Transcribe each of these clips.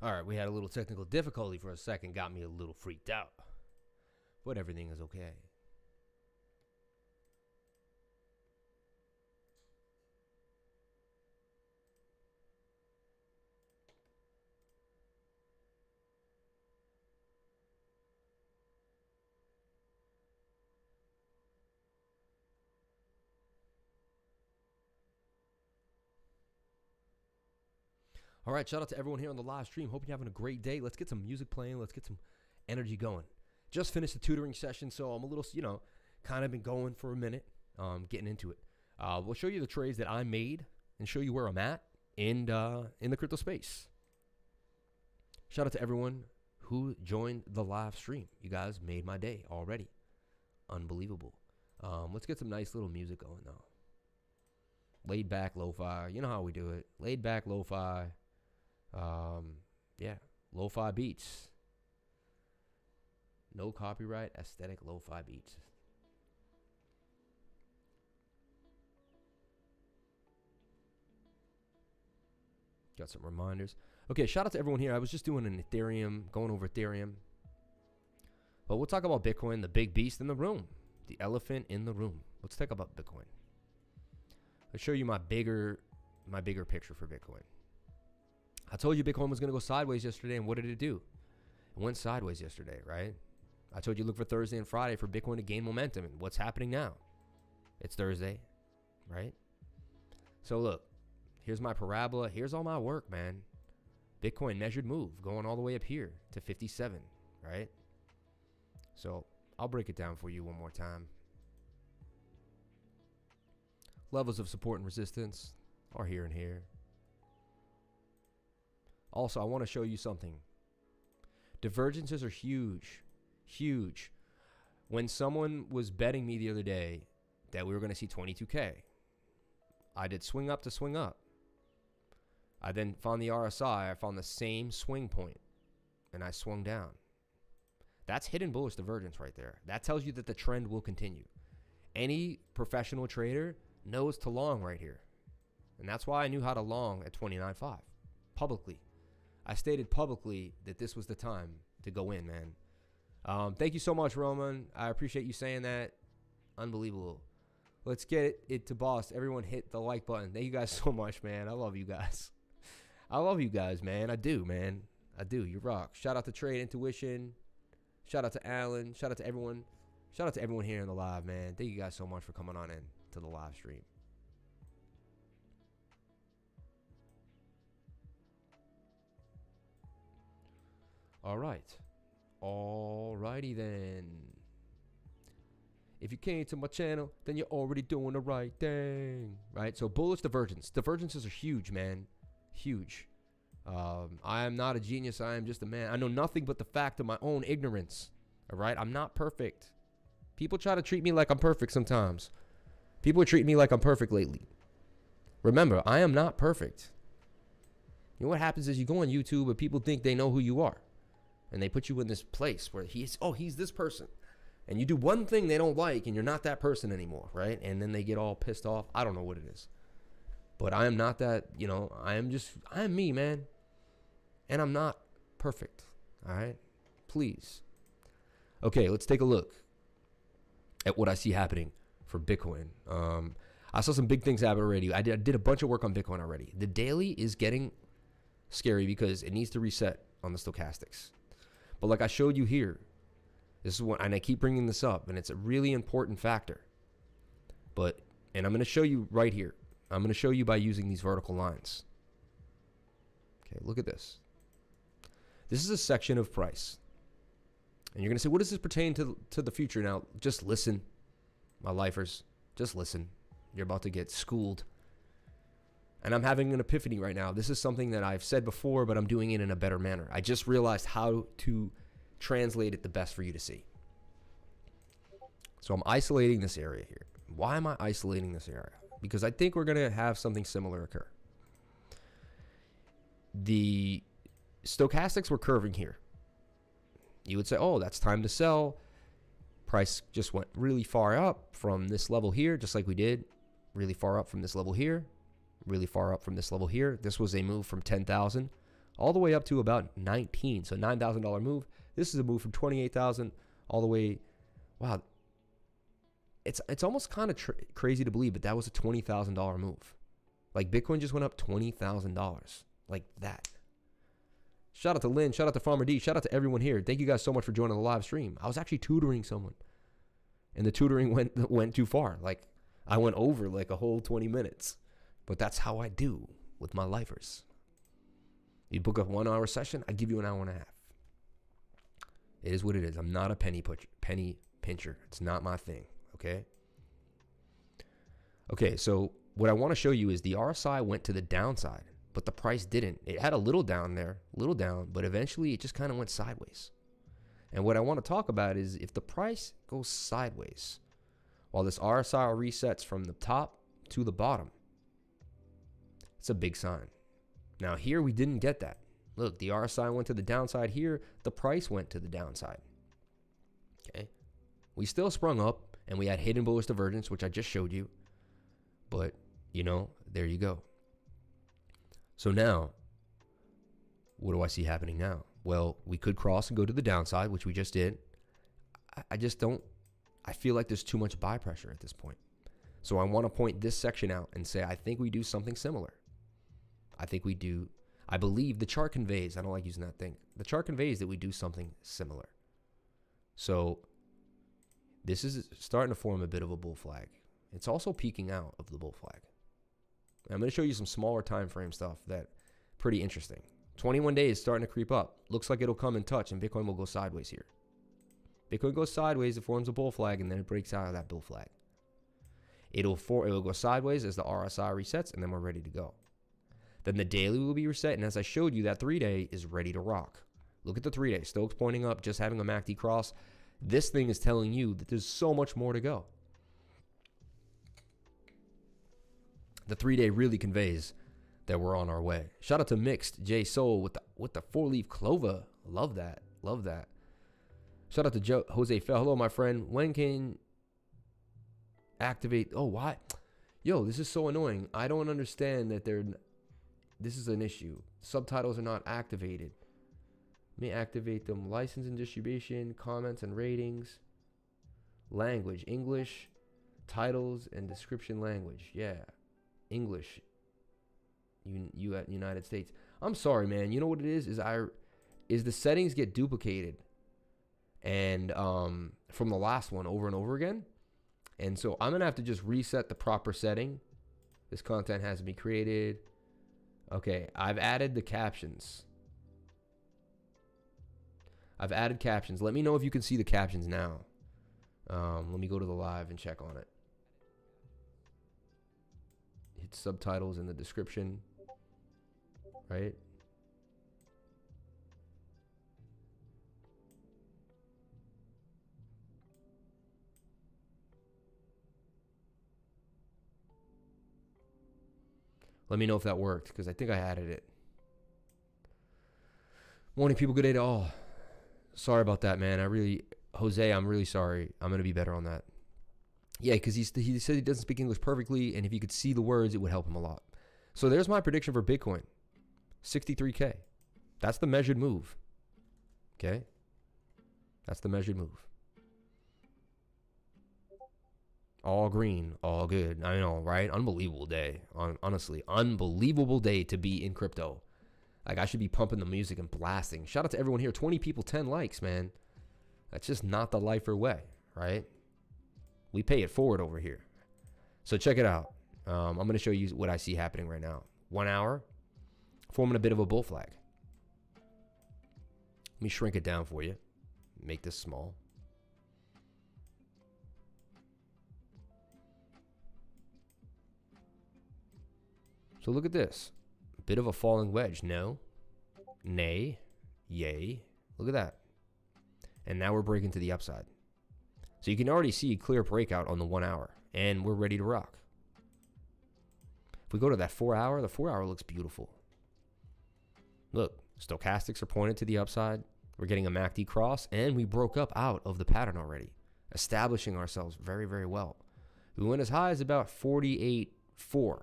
All right, we had a little technical difficulty for a second, got me a little freaked out. But everything is okay. All right, shout out to everyone here on the live stream. Hope you're having a great day. Let's get some music playing. Let's get some energy going. Just finished the tutoring session, so I'm a little, kind of been going for a minute, getting into it. We'll show you the trades that I made and show you where I'm at in the crypto space. Shout out to everyone who joined the live stream. You guys made my day already. Unbelievable. Let's get some nice little music going, though. Laid back, lo-fi. You know how we do it. Laid back, lo-fi. Yeah, lo-fi beats. No copyright, aesthetic, lo-fi beats. Got some reminders. Okay, shout out to everyone here. I was just doing an Ethereum, going over Ethereum. But we'll talk about Bitcoin, the big beast in the room. The elephant in the room. Let's talk about Bitcoin. Let's show you my bigger picture for Bitcoin. I told you Bitcoin was going to go sideways yesterday, and what did it do? It went sideways yesterday, right? I told you look for Thursday and Friday for Bitcoin to gain momentum, and what's happening now? It's Thursday, right? So look, here's my parabola. Here's all my work, man. Bitcoin measured move going all the way up here to 57, right? So I'll break it down for you one more time. Levels of support and resistance are here and here. Also, I want to show you something. Divergences are huge, huge. When someone was betting me the other day that we were going to see 22K, I did swing up to swing up. I then found the RSI. I found the same swing point, and I swung down. That's hidden bullish divergence right there. That tells you that the trend will continue. Any professional trader knows to long right here. And that's why I knew how to long at 29.5 publicly. I stated publicly that this was the time to go in, man. Thank you so much, Roman. I appreciate you saying that. Unbelievable. Let's get it to boss. Everyone hit the like button. Thank you guys so much, man. I love you guys. I love you guys, man. I do, man. I do. You rock. Shout out to Trade Intuition. Shout out to Alan. Shout out to everyone. Shout out to everyone here in the live, man. Thank you guys so much for coming on in to the live stream. All right. Alrighty then. If you came to my channel, then you're already doing the right thing, right? So bullish divergence. Divergences are huge, man. Huge. I am not a genius. I am just a man. I know nothing but the fact of my own ignorance. All right. I'm not perfect. People try to treat me like I'm perfect sometimes. People treat me like I'm perfect lately. Remember, I am not perfect. You know what happens is you go on YouTube and people think they know who you are. And they put you in this place where he's this person. And you do one thing they don't like and you're not that person anymore, right? And then they get all pissed off. I don't know what it is. But I am not that, I am me, man. And I'm not perfect, all right? Please. Okay, let's take a look at what I see happening for Bitcoin. I saw some big things happen already. I did a bunch of work on Bitcoin already. The daily is getting scary because it needs to reset on the stochastics. But like I showed you here, this is what, and I keep bringing this up, and it's a really important factor. And I'm going to show you right here. I'm going to show you by using these vertical lines. Okay, look at this. This is a section of price. And you're going to say, what does this pertain to the future? Now, just listen, my lifers. Just listen. You're about to get schooled. And I'm having an epiphany right now. This is something that I've said before, but I'm doing it in a better manner. I just realized how to translate it the best for you to see. So I'm isolating this area here. Why am I isolating this area? Because I think we're going to have something similar occur. The stochastics were curving here. You would say, oh, that's time to sell. Price just went really far up from this level here, just like we did. Really far up from this level here. Really far up from this level here. This was a move from 10,000 all the way up to about 19. So $9,000 move. This is a move from 28,000 all the way. Wow. It's almost kind of crazy to believe, but that was a $20,000 move. Like Bitcoin just went up $20,000 like that. Shout out to Lynn. Shout out to Farmer D. Shout out to everyone here. Thank you guys so much for joining the live stream. I was actually tutoring someone, and the tutoring went too far. Like I went over like a whole 20 minutes, but that's how I do with my lifers. You book a 1 hour session, I give you an hour and a half. It is what it is. I'm not a penny pincher. It's not my thing. Okay. Okay. So what I want to show you is the RSI went to the downside, but the price didn't. It had a little down there, but eventually it just kind of went sideways. And what I want to talk about is if the price goes sideways while this RSI resets from the top to the bottom, it's a big sign. Now here we didn't get that. Look, the RSI went to the downside here. The price went to the downside. Okay. We still sprung up and we had hidden bullish divergence, which I just showed you. But, you know, there you go. So now, what do I see happening now? Well, we could cross and go to the downside, which we just did. I feel like there's too much buy pressure at this point. So I want to point this section out and say, I think we do something similar. I believe the chart conveys, I don't like using that thing. The chart conveys that we do something similar. So this is starting to form a bit of a bull flag. It's also peeking out of the bull flag. I'm going to show you some smaller time frame stuff that pretty interesting. 21 days starting to creep up. Looks like it'll come and touch and Bitcoin will go sideways here. Bitcoin goes sideways, it forms a bull flag, and then it breaks out of that bull flag. It'll go sideways as the RSI resets, and then we're ready to go. Then the daily will be reset, and as I showed you, that 3-day is ready to rock. Look at the 3-day. Stokes pointing up, just having a MACD cross. This thing is telling you that there's so much more to go. The 3-day really conveys that we're on our way. Shout out to Mixed J Soul with the 4-leaf clover. Love that. Love that. Shout out to Jose Fell. Hello, my friend. When can activate? Oh, why? Yo, this is so annoying. I don't understand that this is an issue. Subtitles are not activated. Let me activate them. License and distribution, comments and ratings, language, English, titles and description language. Yeah, English. You at United States. I'm sorry, man. You know what it is? Is the settings get duplicated, and from the last one over and over again, and so I'm gonna have to just reset the proper setting. This content has to be created. Okay, I've added the captions. Let me know if you can see the captions now. Let me go to the live and check on it. Hit subtitles in the description, right? Let me know if that worked, because I think I added it. Morning, people. Good day to all. Sorry about that, man. Jose, I'm really sorry. I'm going to be better on that. Yeah, because he said he doesn't speak English perfectly, and if he could see the words, it would help him a lot. So there's my prediction for Bitcoin. 63K. That's the measured move. Okay? That's the measured move. All green, all good. I know, right? Unbelievable day. Honestly, unbelievable day to be in crypto. Like, I should be pumping the music and blasting. Shout out to everyone here. 20 people, 10 likes, man. That's just not the lifer way, right? We pay it forward over here. So check it out. I'm going to show you what I see happening right now. 1 hour, forming a bit of a bull flag. Let me shrink it down for you. Make this small. So look at this. A bit of a falling wedge. No. Nay. Yay. Look at that. And now we're breaking to the upside. So you can already see a clear breakout on the 1 hour. And we're ready to rock. If we go to that 4 hour, the 4 hour looks beautiful. Look, stochastics are pointed to the upside. We're getting a MACD cross. And we broke up out of the pattern already. Establishing ourselves very, very well. We went as high as about 48.4.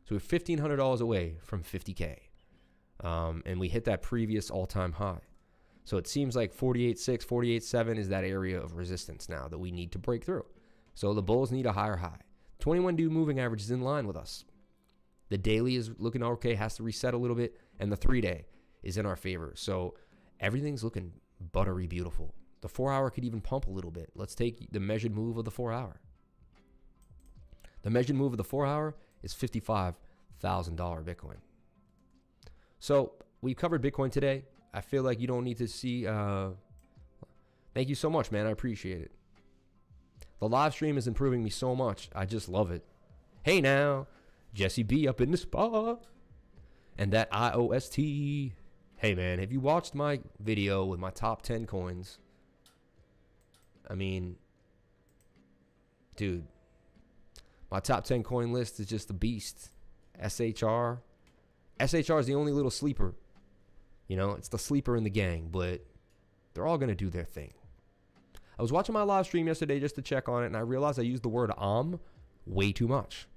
So we're $1,500 away from 50K. And we hit that previous all-time high. So it seems like 48.6, 48.7 is that area of resistance now that we need to break through. So the bulls need a higher high. 21-day moving average is in line with us. The daily is looking okay, has to reset a little bit, and the 3-day is in our favor. So everything's looking buttery beautiful. The 4-hour could even pump a little bit. Let's take the measured move of the 4-hour. The measured move of the 4-hour is $55,000 Bitcoin. So we covered Bitcoin today. I feel like you don't need to see. Thank you so much, man. I appreciate it. The live stream is improving me so much. I just love it. Hey now, Jesse B up in the spot. And that Iost. Hey man, have you watched my video with my top 10 coins? I mean, dude, my top 10 coin list is just a beast. SHR. SHR is the only little sleeper. You know, it's the sleeper in the gang, but they're all going to do their thing. I was watching my live stream yesterday just to check on it, and I realized I used the word way too much.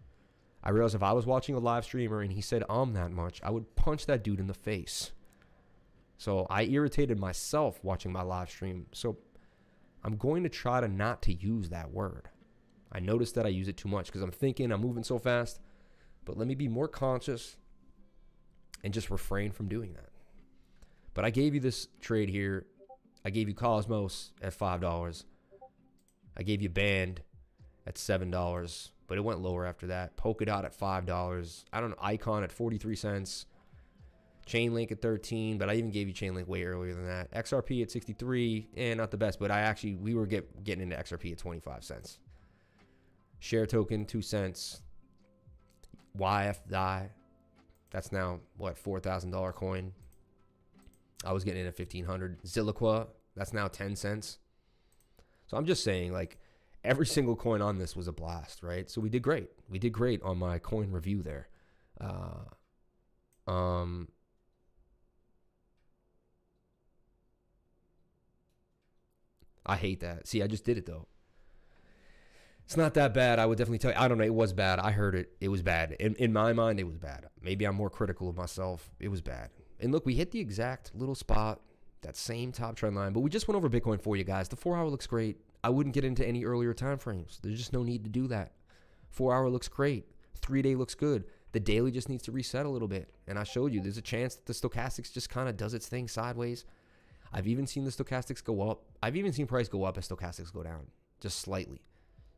I realized if I was watching a live streamer and he said that much, I would punch that dude in the face. So I irritated myself watching my live stream. So I'm going to try to not to use that word. I noticed that I use it too much because I'm thinking, I'm moving so fast. But let me be more conscious and just refrain from doing that. But I gave you this trade here. I gave you Cosmos at $5. I gave you Band at $7, but it went lower after that. Polkadot at $5. I don't know, Icon at 43 cents. Chainlink at 13, but I even gave you Chainlink way earlier than that. XRP at 63, not the best, but we were getting into XRP at 25 cents. Share token, 2 cents. YFDI, that's now, what, $4,000 coin. I was getting in at 1,500. Zilliqua, that's now 10 cents. So I'm just saying, like, every single coin on this was a blast, right? So we did great. We did great on my coin review there. I hate that. See, I just did it, though. It's not that bad. I would definitely tell you. I don't know. It was bad. I heard it. It was bad. In my mind, it was bad. Maybe I'm more critical of myself. It was bad. And look, we hit the exact little spot, that same top trend line, but we just went over Bitcoin for you guys. The 4-hour looks great. I wouldn't get into any earlier time frames. There's just no need to do that. 4-hour looks great. 3-day looks good. The daily just needs to reset a little bit. And I showed you there's a chance that the stochastics just kind of does its thing sideways. I've even seen the stochastics go up. I've even seen price go up as stochastics go down, just slightly.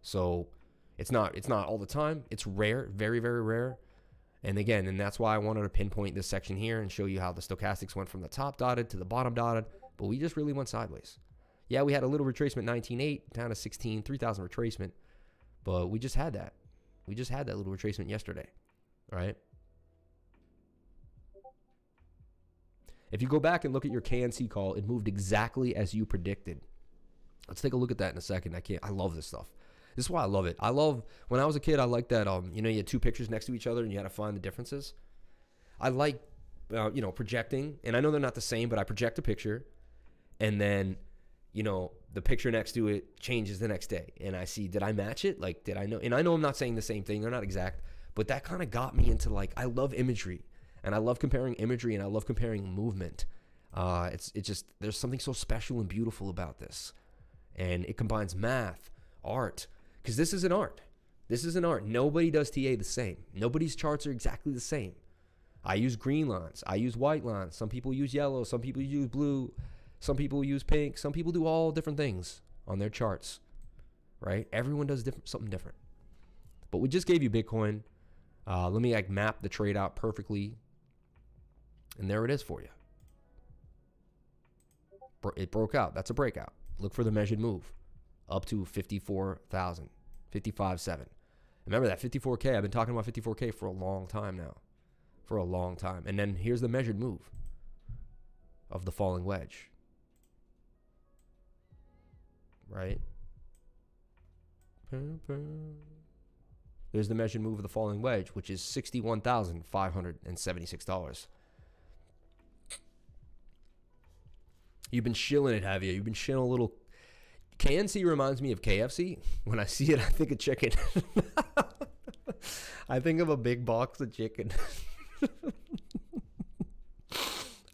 So it's not all the time. It's rare, very, very rare. And again, and that's why I wanted to pinpoint this section here and show you how the stochastics went from the top dotted to the bottom dotted, but we just really went sideways. Yeah, we had a little retracement, 19.8 down to 16, 3,000 retracement, but we just had that. We just had that little retracement yesterday, all right? If you go back and look at your KNC call, it moved exactly as you predicted. Let's take a look at that in a second. I love this stuff. This is why I love it. I love, when I was a kid, I liked that, you had two pictures next to each other and you had to find the differences. I like, projecting, and I know they're not the same, but I project a picture and then, the picture next to it changes the next day. And I see, did I match it? Like, did I know? And I know I'm not saying the same thing. They're not exact, but that kind of got me into I love imagery and I love comparing imagery and I love comparing movement. It's just, there's something so special and beautiful about this. And it combines math, art, because this is an art. This is an art. Nobody does TA the same. Nobody's charts are exactly the same. I use green lines. I use white lines. Some people use yellow. Some people use blue. Some people use pink. Some people do all different things on their charts, right? Everyone does something different. But we just gave you Bitcoin. Let me map the trade out perfectly. And there it is for you. It broke out. That's a breakout. Look for the measured move up to 54,000, 55.7. Remember that 54K. I've been talking about 54K for a long time now. For a long time. And then here's the measured move of the falling wedge. Right? There's the measured move of the falling wedge, which is $61,576. You've been shilling it, have you? You've been shilling a little. KNC reminds me of KFC. When I see it, I think of chicken. I think of a big box of chicken.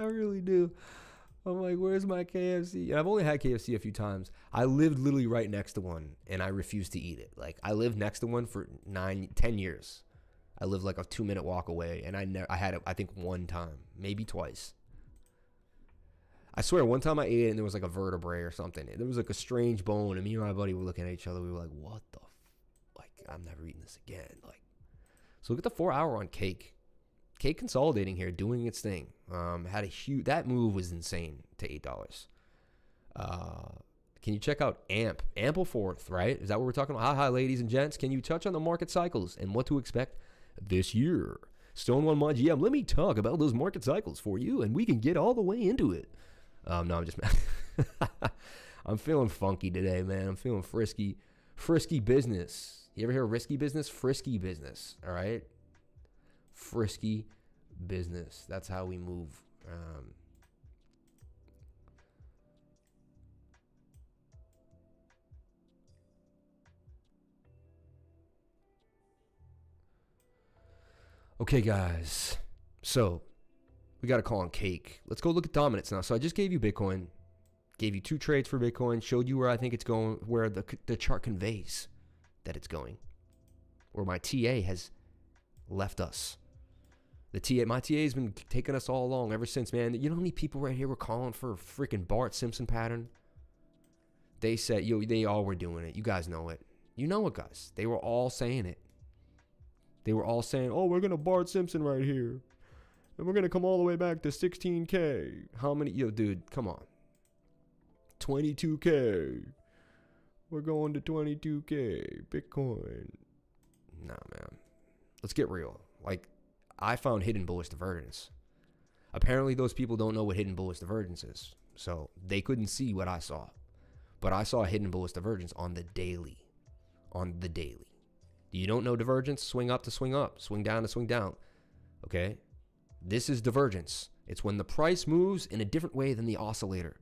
I really do. I'm like, where's my KFC? And I've only had KFC a few times. I lived literally right next to one, and I refused to eat it. Like, I lived next to one for 10 years. I lived like a 2-minute walk away, and I had it, I think, one time, maybe twice. I swear, one time I ate it, and there was like a vertebrae or something. And there was like a strange bone, and me and my buddy were looking at each other. We were like, what the like, I'm never eating this again. Like, so look at the 4-hour on Cake. Cake consolidating here, doing its thing. Had a huge, that move was insane to $8. Can you check out Ampleforth, right? Is that what we're talking about? Hi, ladies and gents. Can you touch on the market cycles and what to expect this year? Stone One Mod GM, let me talk about those market cycles for you, and we can get all the way into it. No, I'm just I'm feeling funky today, man. I'm feeling frisky. Frisky business. You ever hear of risky business? Frisky business, all right? Frisky business. That's how we move. Okay, guys. So we got a call on Cake. Let's go look at dominance now. So I just gave you Bitcoin, gave you 2 trades for Bitcoin, showed you where I think it's going, where the chart conveys that it's going, where my TA has left us. My TA has been taking us all along ever since, man. You know how many people right here were calling for a freaking Bart Simpson pattern? They said, they all were doing it. You guys know it. You know it, guys. They were all saying it. They were all saying, oh, we're going to Bart Simpson right here. And we're going to come all the way back to 16K. How many? Dude, come on. 22K. We're going to 22K. Bitcoin. Nah, man. Let's get real. Like, I found hidden bullish divergence. Apparently, those people don't know what hidden bullish divergence is. So they couldn't see what I saw. But I saw a hidden bullish divergence on the daily. On the daily. You don't know divergence? Swing up to swing up. Swing down to swing down. Okay? This is divergence. It's when the price moves in a different way than the oscillator.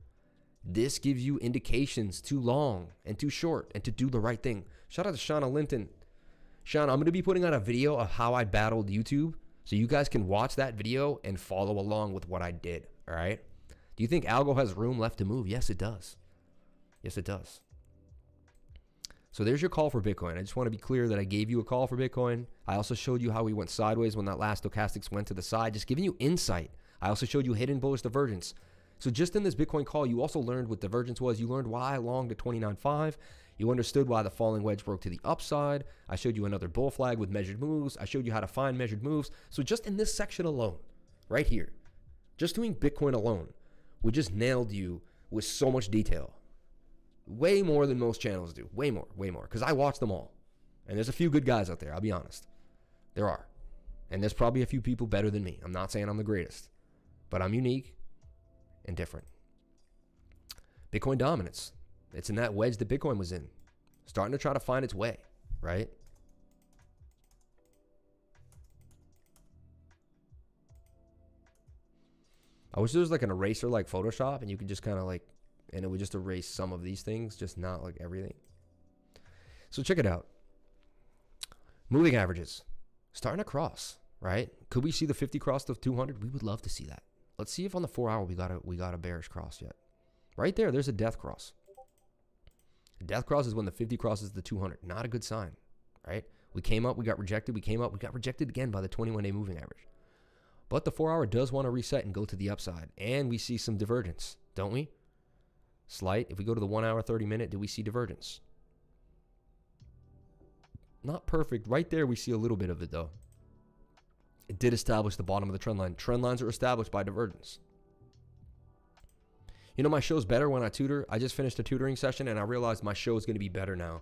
This gives you indications too long and too short and to do the right thing. Shout out to Shauna Linton. Shauna, I'm going to be putting out a video of how I battled YouTube so you guys can watch that video and follow along with what I did. All right? Do you think algo has room left to move? Yes, it does. Yes, it does. So there's your call for Bitcoin. I just want to be clear that I gave you a call for Bitcoin. I also showed you how we went sideways when that last stochastics went to the side, just giving you insight. I also showed you hidden bullish divergence. So just in this Bitcoin call, you also learned what divergence was. You learned why I longed at 29.5. You understood why the falling wedge broke to the upside. I showed you another bull flag with measured moves. I showed you how to find measured moves. So just in this section alone, right here, just doing Bitcoin alone, we just nailed you with so much detail. Way more than most channels do. Way more. Because I watch them all. And there's a few good guys out there, I'll be honest. There are. And there's probably a few people better than me. I'm not saying I'm the greatest. But I'm unique and different. Bitcoin dominance. It's in that wedge that Bitcoin was in. Starting to try to find its way, right? I wish there was like an eraser like Photoshop and you could just kind of like, and it would just erase some of these things, just not like everything. So check it out. Moving averages. Starting to cross, right? Could we see the 50 cross to 200? We would love to see that. Let's see if on the 4-hour we got a bearish cross yet. Right there, there's a death cross. A death cross is when the 50 crosses the 200. Not a good sign, right? We came up, we got rejected. We came up, we got rejected again by the 21-day moving average. But the 4-hour does want to reset and go to the upside. And we see some divergence, don't we? Slight. If we go to the 1-hour, 30-minute, do we see divergence? Not perfect. Right there, we see a little bit of it, though. It did establish the bottom of the trend line. Trend lines are established by divergence. You know, my show's better when I tutor. I just finished a tutoring session, and I realized my show is going to be better now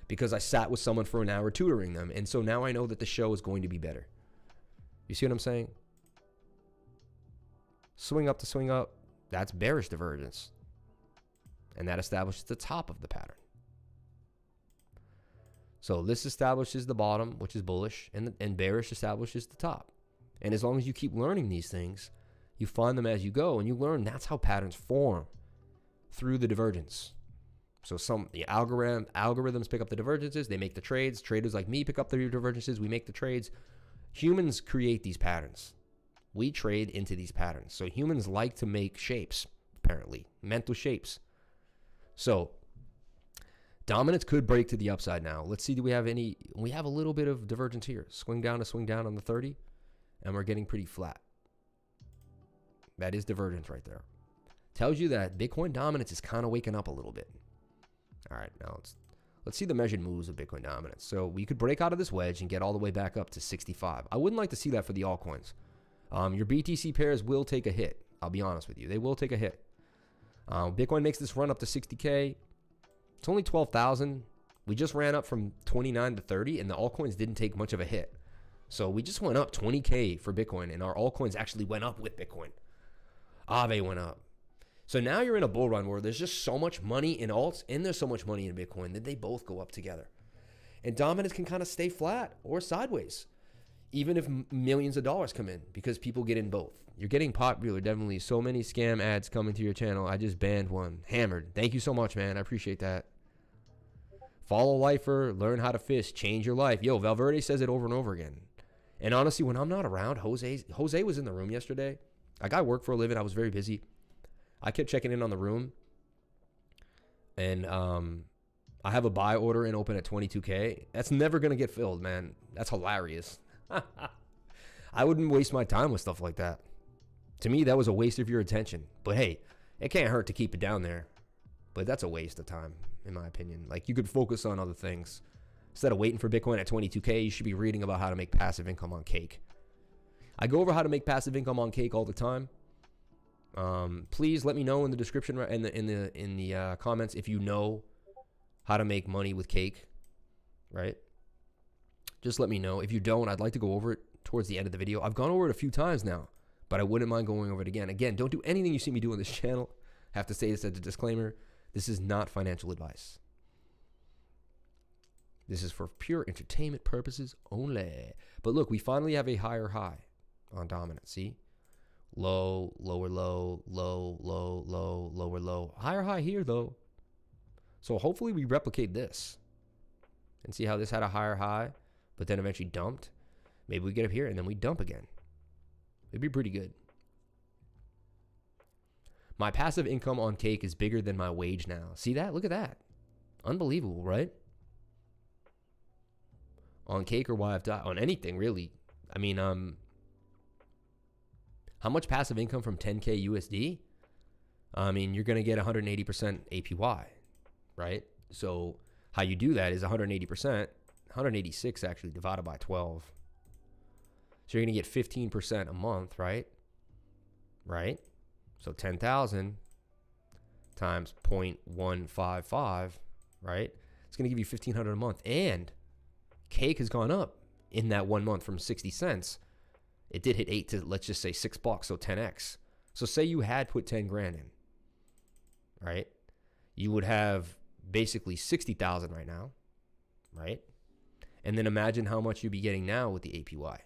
because I sat with someone for an hour tutoring them. And so now I know that the show is going to be better. You see what I'm saying? Swing up to swing up. That's bearish divergence. And that establishes the top of the pattern. So this establishes the bottom, which is bullish, and bearish establishes the top. And as long as you keep learning these things, you find them as you go, and you learn that's how patterns form through the divergence. So the algorithms pick up the divergences, they make the trades. Traders like me pick up the divergences, we make the trades. Humans create these patterns. We trade into these patterns. So humans like to make shapes, apparently, mental shapes. So dominance could break to the upside now. Let's see, do we have any? We have a little bit of divergence here. Swing down on the 30, and we're getting pretty flat. That is divergence right there. Tells you that Bitcoin dominance is kind of waking up a little bit. All right, now let's see the measured moves of Bitcoin dominance. So we could break out of this wedge and get all the way back up to 65. I wouldn't like to see that for the altcoins. Your BTC pairs will take a hit. I'll be honest with you. They will take a hit. Bitcoin makes this run up to 60K. It's only 12,000. We just ran up from 29 to 30, and the altcoins didn't take much of a hit. So we just went up 20K for Bitcoin, and our altcoins actually went up with Bitcoin. IVE went up. So now you're in a bull run where there's just so much money in alts and there's so much money in Bitcoin that they both go up together. And dominance can kind of stay flat or sideways, even if millions of dollars come in, because people get in both. You're getting popular, definitely. So many scam ads coming to your channel. I just banned one. Hammered. Thank you so much, man. I appreciate that. Follow lifer, learn how to fish, change your life. Yo, Valverde says it over and over again. And honestly, when I'm not around, Jose was in the room yesterday. Like, I work for a living. I was very busy. I kept checking in on the room. And I have a buy order in open at 22K. That's never going to get filled, man. That's hilarious. I wouldn't waste my time with stuff like that. To me, that was a waste of your attention. But hey, it can't hurt to keep it down there. But that's a waste of time, in my opinion. Like, you could focus on other things. Instead of waiting for Bitcoin at 22K, you should be reading about how to make passive income on Cake. I go over how to make passive income on Cake all the time. Please let me know in the description in the comments if you know how to make money with Cake, right? Just let me know. If you don't, I'd like to go over it towards the end of the video. I've gone over it a few times now, but I wouldn't mind going over it again. Again, don't do anything you see me do on this channel. I have to say this as a disclaimer. This is not financial advice. This is for pure entertainment purposes only. But look, we finally have a higher high on dominance. See? Low, lower low, low, low, low, lower low. Higher high here, though. So hopefully we replicate this. And see how this had a higher high, but then eventually dumped? Maybe we get up here and then we dump again. It'd be pretty good. My passive income on Cake is bigger than my wage now. See that? Look at that. Unbelievable, right? On Cake or YFI, on anything really. I mean, how much passive income from 10K USD? I mean, you're going to get 180% APY, right? So how you do that is 180%, 186 actually, divided by 12. So you're going to get 15% a month, right? Right? So 10,000 times 0.155, right? It's going to give you 1,500 a month. And Cake has gone up in that 1 month from 60 cents. It did hit 8 to, let's just say, $6, so 10x. So say you had put 10 grand in, right? You would have basically 60,000 right now, right? And then imagine how much you'd be getting now with the APY.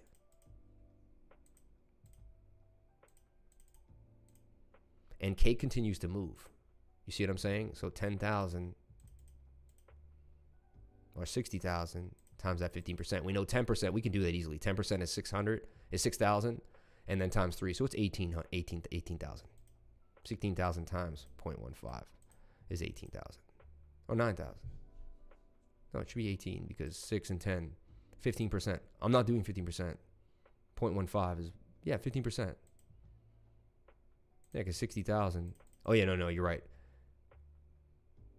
And Cake continues to move. You see what I'm saying? So 10,000 or 60,000 times that 15%. We know 10%, we can do that easily. 10% is 600, is 6,000, and then times 3. So it's 18,000. 16,000 times 0.15 is 18,000. Or 9,000. No, it should be 18 because 6 and 10, 15%. I'm not doing 15%. 0.15 is, yeah, 15%. Yeah, because 60,000. Oh, yeah, no, you're right.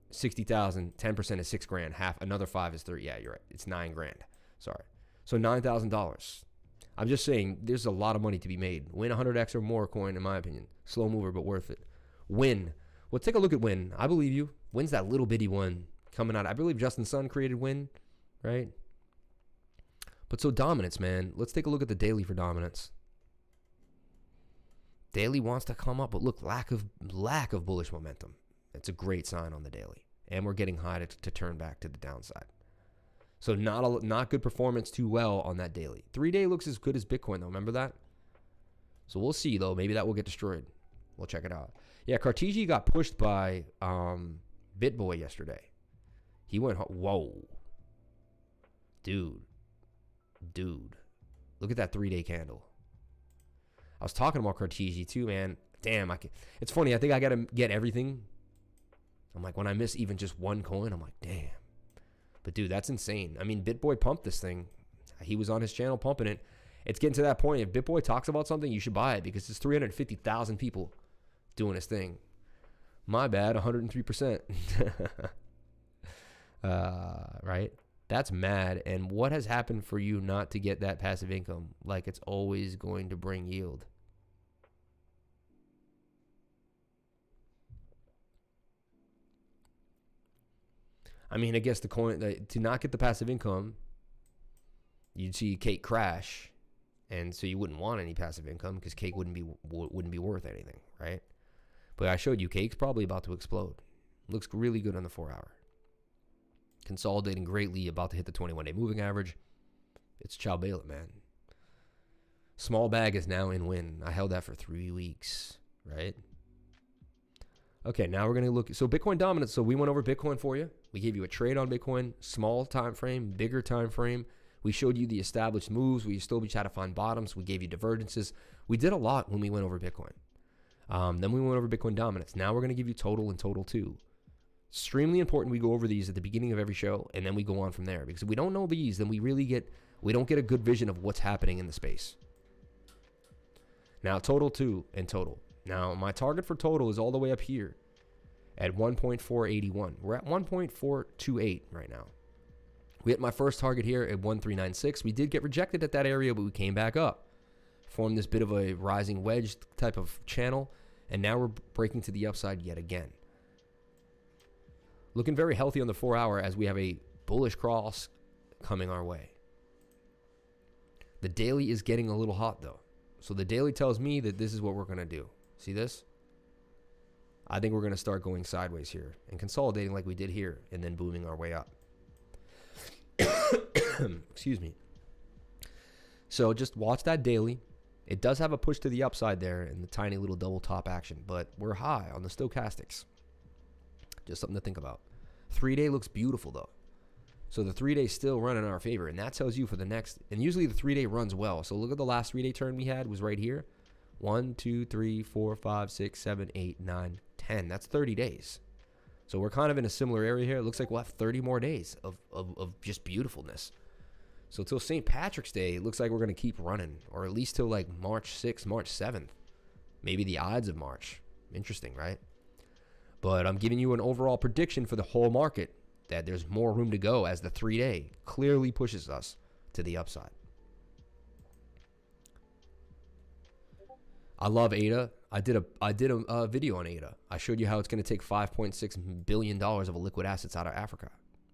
60,000, 10% is 6 grand. Half, another 5 is 3. Yeah, you're right. It's 9 grand. Sorry. So $9,000. I'm just saying there's a lot of money to be made. Win 100x or more coin, in my opinion. Slow mover, but worth it. Win. Well, take a look at Win. I believe you. Win's that little bitty one coming out. I believe Justin Sun created Win, right? But so dominance, man. Let's take a look at the daily for dominance. Daily wants to come up, but look, lack of bullish momentum. It's a great sign on the daily. And we're getting high to turn back to the downside. So not good performance too well on that daily. 3-day looks as good as Bitcoin, though. Remember that? So we'll see, though. Maybe that will get destroyed. We'll check it out. Yeah, Cartesian got pushed by BitBoy yesterday. He went, whoa. Dude. Look at that 3-day candle. I was talking about Cartesia too, man. Damn, it's funny. I think I got to get everything. I'm like, when I miss even just one coin, I'm like, damn. But, dude, that's insane. I mean, BitBoy pumped this thing. He was on his channel pumping it. It's getting to that point. If BitBoy talks about something, you should buy it because there's 350,000 people doing his thing. My bad, 103%. Right? That's mad. And what has happened for you not to get that passive income? Like it's always going to bring yield. I mean, I guess the coin, to not get the passive income, you'd see Cake crash. And so you wouldn't want any passive income because Cake wouldn't be worth anything, right? But I showed you Cake's probably about to explode. Looks really good on the 4 hour. Consolidating greatly, about to hit the 21-day moving average. It's Chow Bailiff, man. Small bag is now in win. I held that for 3 weeks, right? Okay, now we're going to look. So Bitcoin dominance. So we went over Bitcoin for you. We gave you a trade on Bitcoin, small time frame, bigger time frame. We showed you the established moves. We still tried to find bottoms. We gave you divergences. We did a lot when we went over Bitcoin. Then we went over Bitcoin dominance. Now we're going to give you total and total too. Extremely important. We go over these at the beginning of every show, and then we go on from there. Because if we don't know these, then we don't get a good vision of what's happening in the space. Now total too and total. Now my target for total is all the way up here at 1.481. We're at 1.428 right now. We hit my first target here at 1.396. We did get rejected at that area, but we came back up. Formed this bit of a rising wedge type of channel, and now we're breaking to the upside yet again. Looking very healthy on the 4 hour as we have a bullish cross coming our way. The daily is getting a little hot though. So the daily tells me that this is what we're going to do. See this? I think we're going to start going sideways here and consolidating like we did here and then booming our way up. Excuse me. So just watch that daily. It does have a push to the upside there and the tiny little double top action, but we're high on the stochastics. Just something to think about. 3-day looks beautiful though. So the 3-day still running in our favor, and that tells you for the next, and usually the 3-day runs well. So look at the last 3-day turn we had was right here. 1, 2, 3, 4, 5, 6, 7, 8, 9, 10. That's 30 days. So we're kind of in a similar area here. It looks like we'll have 30 more days of just beautifulness. So till St. Patrick's Day, it looks like we're going to keep running, or at least till like March 6th, March 7th. Maybe the odds of March. Interesting, right? But I'm giving you an overall prediction for the whole market that there's more room to go as the 3-day clearly pushes us to the upside. I love ADA. I did a video on ADA. I showed you how it's going to take $5.6 billion of liquid assets out of Africa.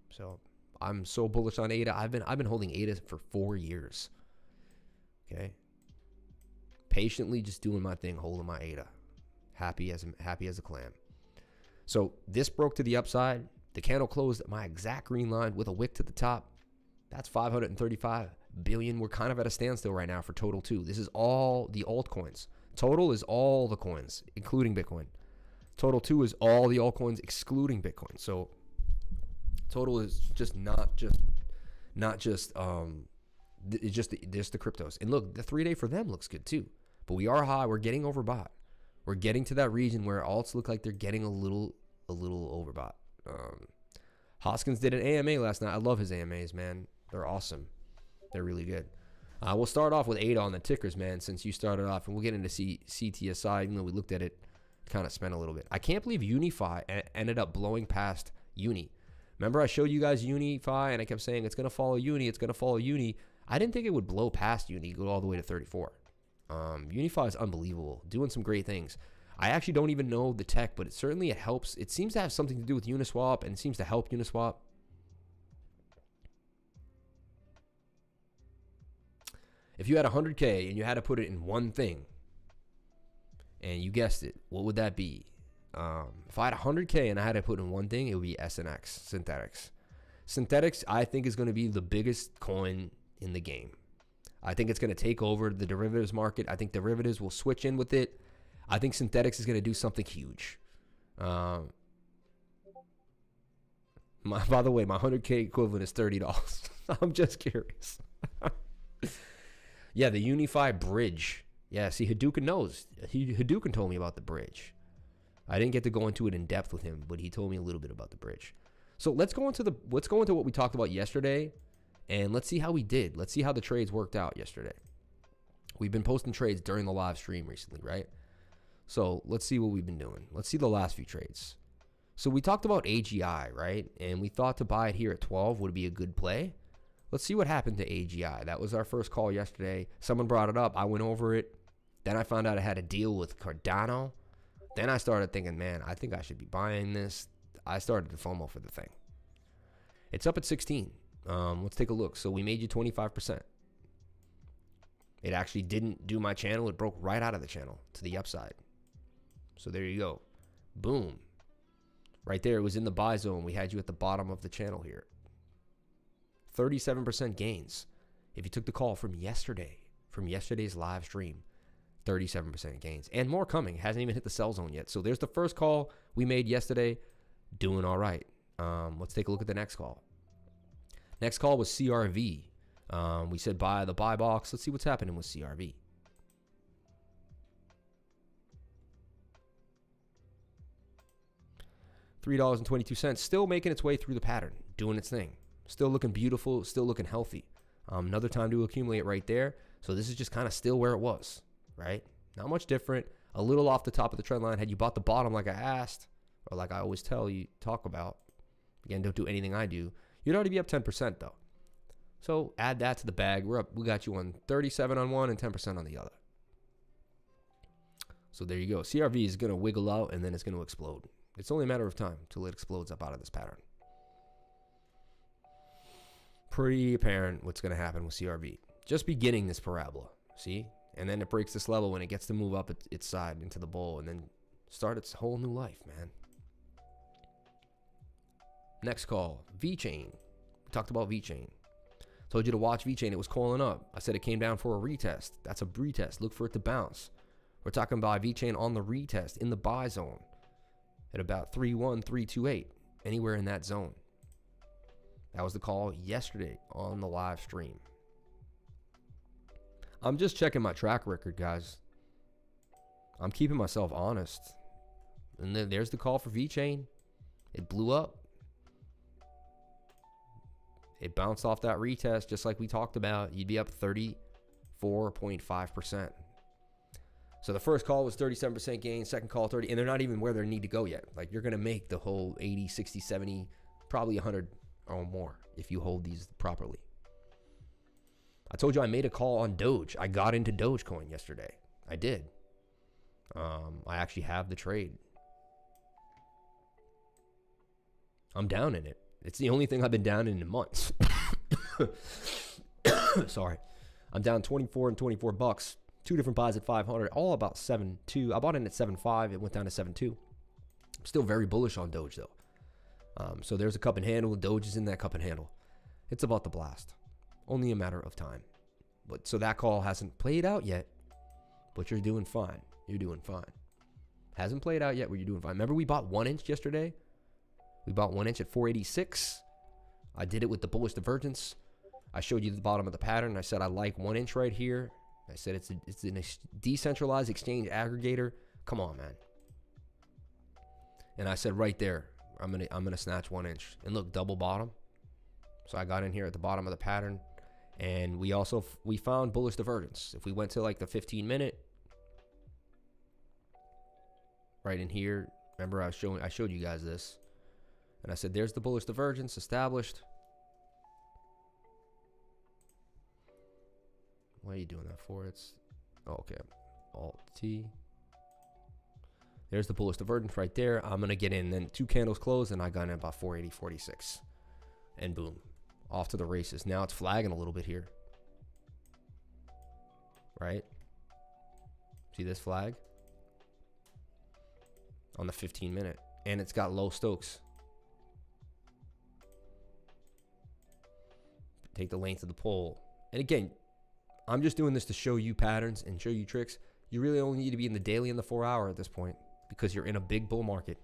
So I'm so bullish on ADA. I've been holding ADA for 4 years. Okay. Patiently just doing my thing, holding my ADA. Happy as a clam. So this broke to the upside. The candle closed at my exact green line with a wick to the top. That's 535 billion. We're kind of at a standstill right now for total too. This is all the altcoins. Total is all the coins, including Bitcoin. Total 2 is all the altcoins, excluding Bitcoin. So total is just it's just the cryptos. And look, the 3-day for them looks good too. But we are high. We're getting overbought. We're getting to that region where alts look like they're getting a little overbought. Hoskins did an AMA last night. I love his AMAs, man. They're awesome. They're really good. We'll start off with ADA on the tickers, man, since you started off, and we'll get into CTSI, even though we looked at it, kind of spent a little bit. I can't believe Unify ended up blowing past Uni. Remember I showed you guys Unify, and I kept saying it's going to follow Uni, it's going to follow Uni. I didn't think it would blow past Uni, go all the way to 34. Unify is unbelievable, doing some great things. I actually don't even know the tech, but it helps. It seems to have something to do with Uniswap, and it seems to help Uniswap. If you had 100K and you had to put it in one thing, and you guessed it, what would that be? If I had 100K and I had to put in one thing, it would be SNX, Synthetics. Synthetics, I think, is going to be the biggest coin in the game. I think it's going to take over the derivatives market. I think derivatives will switch in with it. I think Synthetics is going to do something huge. By the way, my 100K equivalent is $30. I'm just curious. Yeah, the Unify bridge Yeah, see, Hadouken knows. Hadouken told me about the bridge. I didn't get to go into it in depth with him, but he told me a little bit about the bridge. So let's go into what we talked about yesterday, and let's see how we did. Let's see how the trades worked out yesterday. We've been posting trades during the live stream recently, right? So let's see what we've been doing. Let's see the last few trades. So we talked about AGI, right? And we thought to buy it here at 12 would be a good play. Let's see what happened to AGI. That was our first call yesterday. Someone brought it up. I went over it. Then I found out I had a deal with Cardano. Then I started thinking, man, I think I should be buying this. I started to FOMO for the thing. It's up at 16. Let's take a look. So we made you 25%. It actually didn't do my channel. It broke right out of the channel to the upside. So there you go. Boom. Right there, it was in the buy zone. We had you at the bottom of the channel here. 37% gains. If you took the call from yesterday's live stream, 37% gains. And more coming. Hasn't even hit the sell zone yet. So there's the first call we made yesterday. Doing all right. Let's take a look at the next call. Next call was CRV. We said buy the buy box. Let's see what's happening with CRV. $3.22. Still making its way through the pattern. Doing its thing. Still looking beautiful. Still looking healthy. Another time to accumulate right there. So this is just kind of still where it was. Right? Not much different. A little off the top of the trend line. Had you bought the bottom like I asked, or like I always talk about, again, don't do anything I do, you'd already be up 10% though. So add that to the bag. We got you on 37 on one and 10% on the other. So there you go. CRV is going to wiggle out and then it's going to explode. It's only a matter of time till it explodes up out of this pattern. Pretty apparent what's going to happen with CRV. Just beginning this parabola. See? And then it breaks this level when it gets to move up its side into the bull and then start its whole new life, man. Next call, VeChain. We talked about VeChain. Told you to watch VeChain. It was calling up. I said it came down for a retest. That's a retest. Look for it to bounce. We're talking about VeChain on the retest in the buy zone at about 31328, anywhere in that zone. That was the call yesterday on the live stream. I'm just checking my track record, guys. I'm keeping myself honest. And then there's the call for VeChain. It blew up. It bounced off that retest just like we talked about. You'd be up 34.5%. So the first call was 37% gain, second call 30, and they're not even where they need to go yet. Like you're going to make the whole 80, 60, 70, probably 100 or more if you hold these properly. I told you I made a call on Doge. I got into Dogecoin yesterday. I did. I actually have the trade. I'm down in it. It's the only thing I've been down in months. Sorry. I'm down 24 and 24 bucks. Two different buys at 500, all about 7.2. I bought in at 7.5. It went down to 7.2. I'm still very bullish on Doge though. So there's a cup and handle. Doge is in that cup and handle. It's about to blast. Only a matter of time. But so that call hasn't played out yet, but you're doing fine. You're doing fine. Hasn't played out yet, but you're doing fine. Remember we bought 1 inch yesterday? We bought 1 inch at 486. I did it with the bullish divergence. I showed you the bottom of the pattern. I said I like 1 inch right here. I said it's a decentralized exchange aggregator. Come on, man. And I said right there, I'm gonna snatch 1 inch. And look, double bottom. So I got in here at the bottom of the pattern, and we found bullish divergence. If we went to like the 15-minute, right in here, remember I showed you guys this, and I said there's the bullish divergence established. What are you doing that for? Okay. Alt T. There's the bullish divergence right there. I'm gonna get in. Then 2 candles closed, and I got in about 480.46, and boom, off to the races. Now it's flagging a little bit here, right? See this flag on the 15-minute, and it's got low Stokes. Take the length of the pole, and again, I'm just doing this to show you patterns and show you tricks. You really only need to be in the daily and the 4 hour at this point because you're in a big bull market.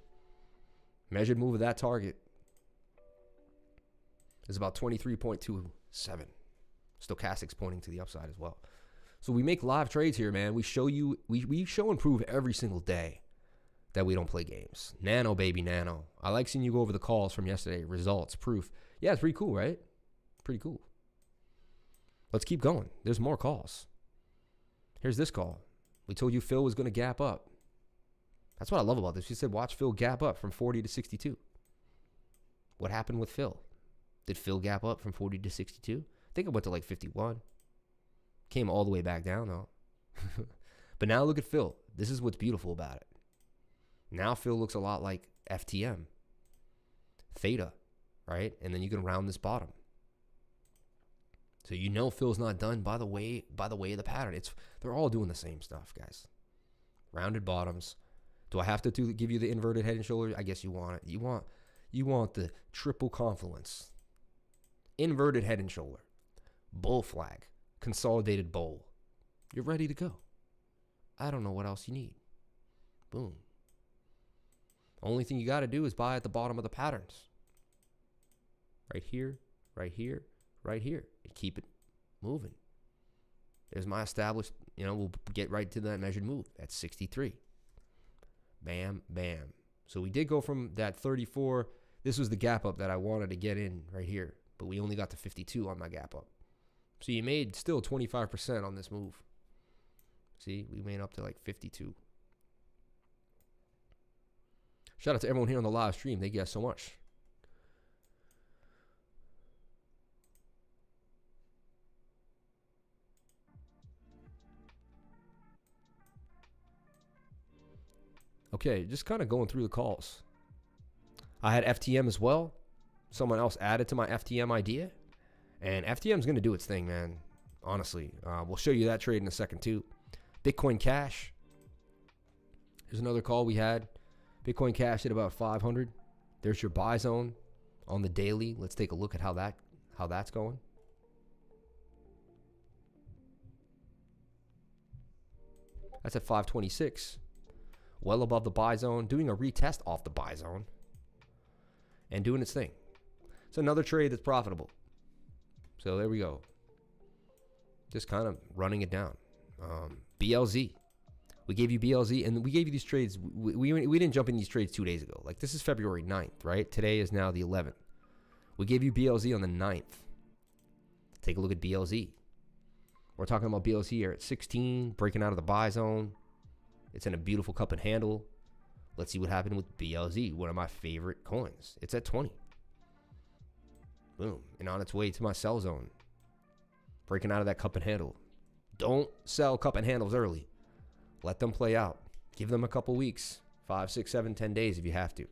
Measured move of that target is about 23.27. Stochastics pointing to the upside as well. So we make live trades here, man. We show you, we show and prove every single day that we don't play games. Nano, baby, nano. I like seeing you go over the calls from yesterday. Results, proof. Yeah, it's pretty cool, right? Pretty cool. Let's keep going. There's more calls. Here's this call. We told you Phil was going to gap up. That's what I love about this. We said, watch Phil gap up from 40 to 62. What happened with Phil? Did Phil gap up from 40 to 62? I think it went to like 51. Came all the way back down, though. But now look at Phil. This is what's beautiful about it. Now Phil looks a lot like FTM. Theta, right? And then you can round this bottom. So you know Phil's not done by the way of the pattern. They're all doing the same stuff, guys. Rounded bottoms. Do I have to give you the inverted head and shoulders? I guess you want it. You want the triple confluence. Inverted head and shoulder. Bull flag. Consolidated bowl. You're ready to go. I don't know what else you need. Boom. Only thing you got to do is buy at the bottom of the patterns. Right here, right here, right here. And keep it moving. There's my established, we'll get right to that measured move at 63. Bam, bam. So we did go from that 34. This was the gap up that I wanted to get in right here. But we only got to 52 on my gap up. So you made still 25% on this move. See, we made up to like 52. Shout out to everyone here on the live stream. Thank you guys so much. Okay, just kind of going through the calls. I had FTM as well. Someone else added to my FTM idea. And FTM is going to do its thing, man. Honestly. We'll show you that trade in a second, too. Bitcoin Cash. Here's another call we had. Bitcoin Cash at about 500. There's your buy zone on the daily. Let's take a look at how that's going. That's at 526. Well above the buy zone. Doing a retest off the buy zone. And doing its thing. It's another trade that's profitable. So there we go. Just kind of running it down. BLZ. We gave you BLZ, and we gave you these trades. We didn't jump in these trades 2 days ago. Like, this is February 9th, right? Today is now the 11th. We gave you BLZ on the 9th. Take a look at BLZ. We're talking about BLZ here at 16, breaking out of the buy zone. It's in a beautiful cup and handle. Let's see what happened with BLZ, one of my favorite coins. It's at 20. Boom. And on its way to my sell zone. Breaking out of that cup and handle. Don't sell cup and handles early. Let them play out. Give them a couple weeks. 5, 6, 7, 10 days if you have to.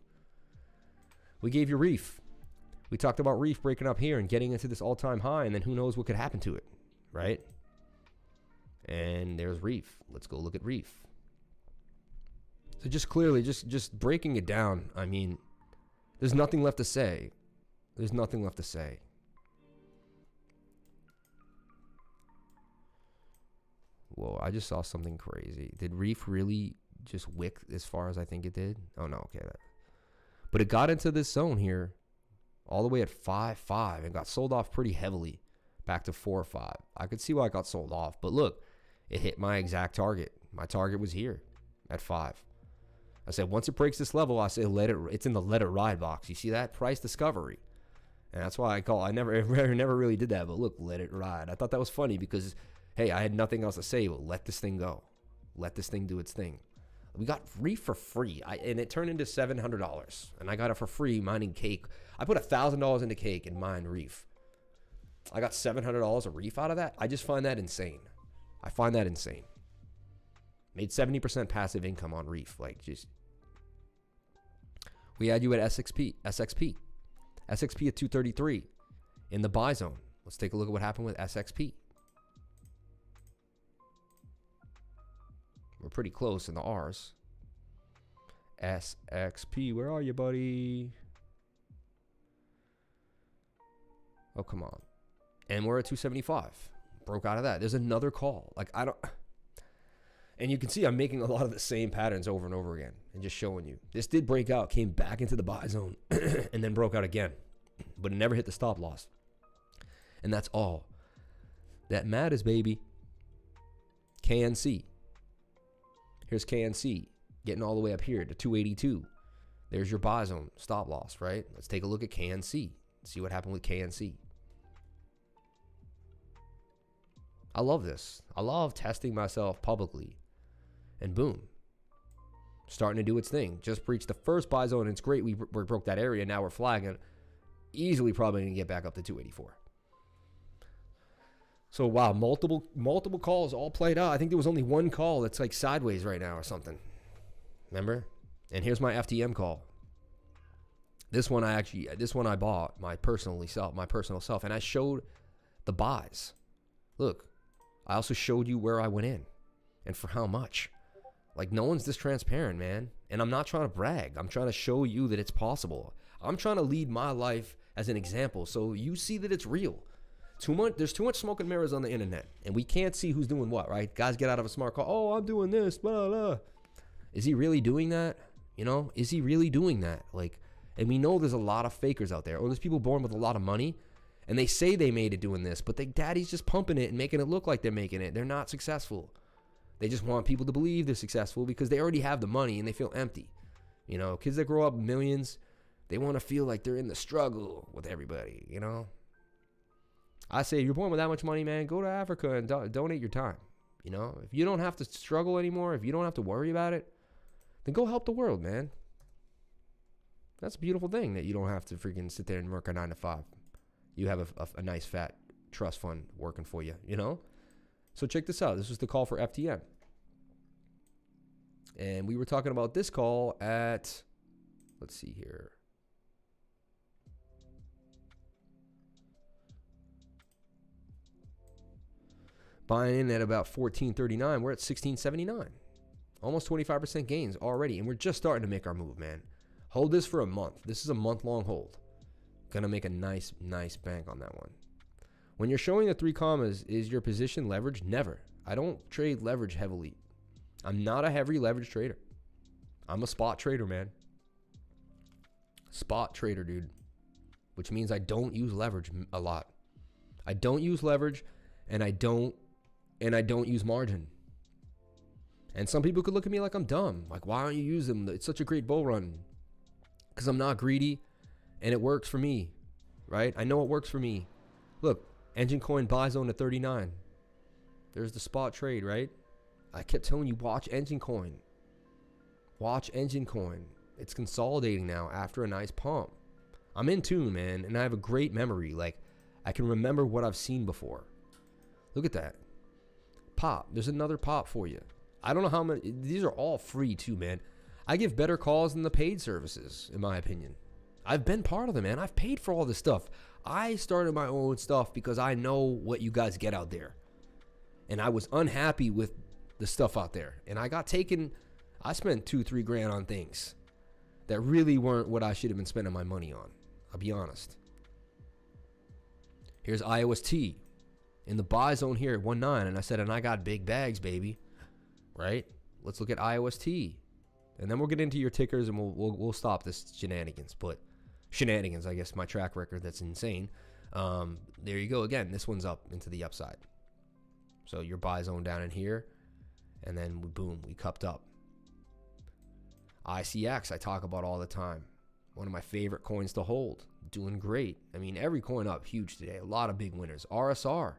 We gave you Reef. We talked about Reef breaking up here and getting into this all-time high, and then who knows what could happen to it, right? And there's Reef. Let's go look at Reef. So just clearly, just breaking it down, I mean, there's nothing left to say. There's nothing left to say. Whoa, I just saw something crazy. Did Reef really just wick as far as I think it did? Oh, no, okay. But it got into this zone here all the way at 5.5 and got sold off pretty heavily back to 4.5. I could see why it got sold off. But look, it hit my exact target. My target was here at 5. I said, once it breaks this level, I say it's in the let it ride box. You see that? Price discovery. And that's why I never really did that. But look, let it ride. I thought that was funny because, hey, I had nothing else to say. But let this thing go. Let this thing do its thing. We got Reef for free. And it turned into $700. And I got it for free mining Cake. I put $1,000 into Cake and mined Reef. I got $700 of Reef out of that. I just find that insane. I find that insane. Made 70% passive income on Reef. Like, just. We had you at SXP at 233 in the buy zone. Let's take a look at what happened with SXP. We're pretty close in the R's. SXP, where are you, buddy? Oh, come on. And we're at 275. Broke out of that. There's another call. Like, I don't. And you can see I'm making a lot of the same patterns over and over again and just showing you. This did break out, came back into the buy zone, and then broke out again. But it never hit the stop loss. And that's all that matters, baby. KNC. Here's KNC getting all the way up here to 282. There's your buy zone, stop loss, right? Let's take a look at KNC. See what happened with KNC. I love this. I love testing myself publicly. And boom. Starting to do its thing. Just breached the first buy zone. And it's great we broke that area. Now we're flagging. Easily probably going to get back up to 284. So, wow. Multiple calls all played out. I think there was only one call that's like sideways right now or something. Remember? And here's my FTM call. This one I bought my personal self. And I showed the buys. Look. I also showed you where I went in and for how much. Like, no one's this transparent, man. And I'm not trying to brag. I'm trying to show you that it's possible. I'm trying to lead my life as an example so you see that it's real. There's too much smoke and mirrors on the internet, and we can't see who's doing what, right? Guys get out of a smart car. Oh, I'm doing this, blah, blah. Is he really doing that? You know, is he really doing that? Like, and we know there's a lot of fakers out there, or there's people born with a lot of money. And they say they made it doing this, but daddy's just pumping it and making it look like they're making it. They're not successful. They just want people to believe they're successful because they already have the money and they feel empty. You know, kids that grow up millions, they want to feel like they're in the struggle with everybody, you know. I say, if you're born with that much money, man, go to Africa and donate your time. You know, if you don't have to struggle anymore, if you don't have to worry about it, then go help the world, man. That's a beautiful thing that you don't have to freaking sit there and work a 9 to 5. You have a nice fat trust fund working for you, you know? So check this out. This was the call for FTM. And we were talking about this call at, let's see here. Buying in at about 1439. We're at 1679. Almost 25% gains already. And we're just starting to make our move, man. Hold this for a month. This is a month-long hold. Gonna make a nice bank on that one. When you're showing the 3 commas, is your position leveraged? Never. I don't trade leverage heavily. I'm not a heavy leverage trader. I'm a spot trader, man. Spot trader, dude. Which means I don't use leverage a lot. I don't use leverage, and I don't use margin. And some people could look at me like I'm dumb. Like, why don't you use them? It's such a great bull run. Because I'm not greedy. And it works for me, right? I know it works for me. Look, Engine Coin buy zone at 39. There's the spot trade, right? I kept telling you, watch Engine Coin. Watch Engine Coin. It's consolidating now after a nice pump. I'm in tune, man, and I have a great memory. Like, I can remember what I've seen before. Look at that. Pop. There's another pop for you. I don't know how many. These are all free, too, man. I give better calls than the paid services, in my opinion. I've been part of them, man. I've paid for all this stuff. I started my own stuff because I know what you guys get out there. And I was unhappy with the stuff out there. And I got taken. I spent $2-3 grand on things that really weren't what I should have been spending my money on. I'll be honest. Here's Iost in the buy zone here at 1.9. And I said, and I got big bags, baby. Right? Let's look at Iost. And then we'll get into your tickers and we'll stop this shenanigans. But shenanigans, I guess, my track record, that's insane. There you go again. This one's up into the upside. So your buy zone down in here. And then boom, we cupped up. ICX, I talk about all the time. One of my favorite coins to hold. Doing great. I mean, every coin up huge today. A lot of big winners. RSR.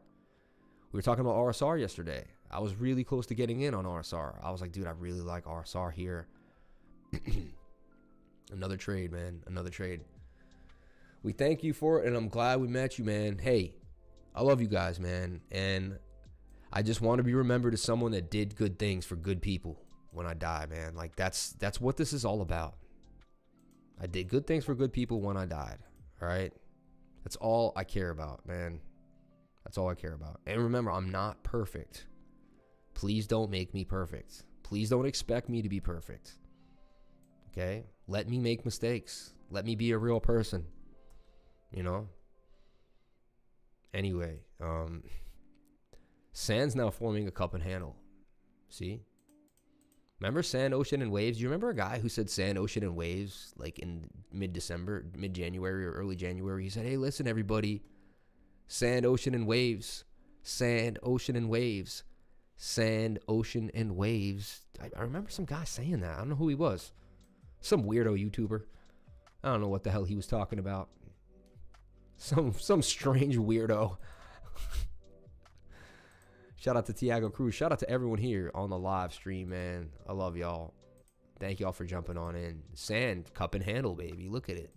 We were talking about RSR yesterday. I was really close to getting in on RSR. I was like, dude, I really like RSR here. Another trade, man. Another trade. We thank you for it, and I'm glad we met you, man. Hey, I love you guys, man. And I just want to be remembered as someone that did good things for good people when I die, man. Like, that's what this is all about. I did good things for good people when I died. All right? That's all I care about, man. That's all I care about. And remember, I'm not perfect. Please don't make me perfect. Please don't expect me to be perfect. Okay? Let me make mistakes. Let me be a real person. You know? Anyway, Sand's now forming a cup and handle. See? Remember Sand, Ocean, and Waves? Do you remember a guy who said Sand, Ocean, and Waves like in mid-December, mid-January or early January? He said, hey, listen, everybody. Sand, Ocean, and Waves. Sand, Ocean, and Waves. Sand, ocean, and waves. I remember some guy saying that. I don't know who he was. Some weirdo YouTuber. I don't know what the hell he was talking about. Some strange weirdo. Shout out to Tiago Cruz. Shout out to everyone here on the live stream, man. I love y'all. Thank y'all for jumping on in. Sand, cup and handle, baby. Look at it.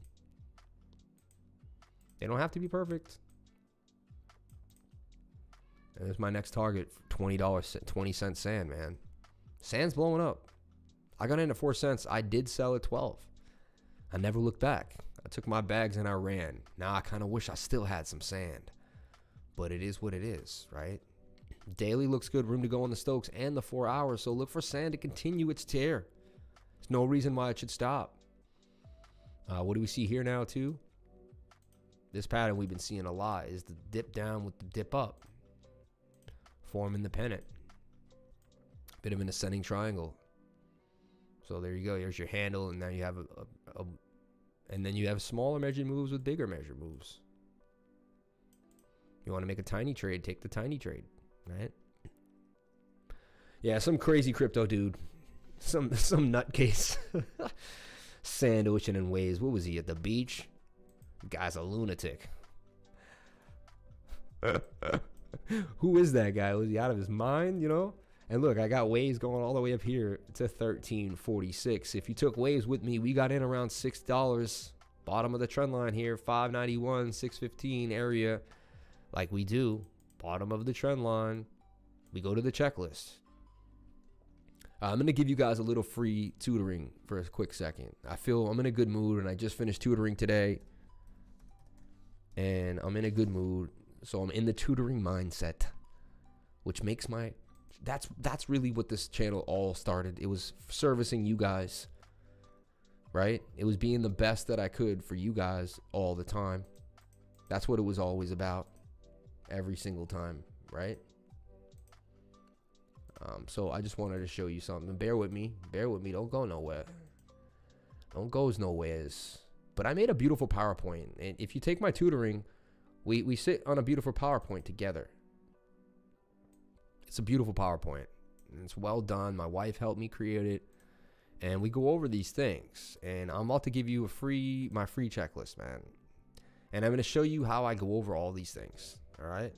They don't have to be perfect. And there's my next target, $20, 20 cent sand, man. Sand's blowing up. I got in at 4 cents. I did sell at 12. I never looked back. I took my bags and I ran. Now I kind of wish I still had some sand. But it is what it is, right? Daily looks good. Room to go on the Stokes and the 4 hours. So look for sand to continue its tear. There's no reason why it should stop. What do we see here now, too? This pattern we've been seeing a lot is the dip down with the dip up. Forming the pennant. Bit of an ascending triangle. So there you go. Here's your handle, and now you have and then you have smaller measured moves with bigger measured moves. You want to make a tiny trade, take the tiny trade, right? Yeah, some crazy crypto dude. Some nutcase. Sand, ocean, and waves. What was he, at the beach? The guy's a lunatic. Who is that guy? Was he out of his mind, you know? And look, I got waves going all the way up here to 1346. If you took waves with me, we got in around $6. Bottom of the trend line here, 591, 615 area. Like we do. Bottom of the trend line. We go to the checklist. I'm going to give you guys a little free tutoring for a quick second. I feel I'm in a good mood, and I just finished tutoring today. And I'm in a good mood. So I'm in the tutoring mindset, which makes my... That's really what this channel all started. It was servicing you guys, right? It was being the best that I could for you guys all the time. That's what it was always about, every single time, right? So I just wanted to show you something. Bear with me. Bear with me. Don't go nowhere. Don't go nowheres. But I made a beautiful PowerPoint. And if you take my tutoring, we sit on a beautiful PowerPoint together. It's a beautiful PowerPoint. And it's well done. My wife helped me create it. And we go over these things. And I'm about to give you my free checklist, man. And I'm going to show you how I go over all these things. All right?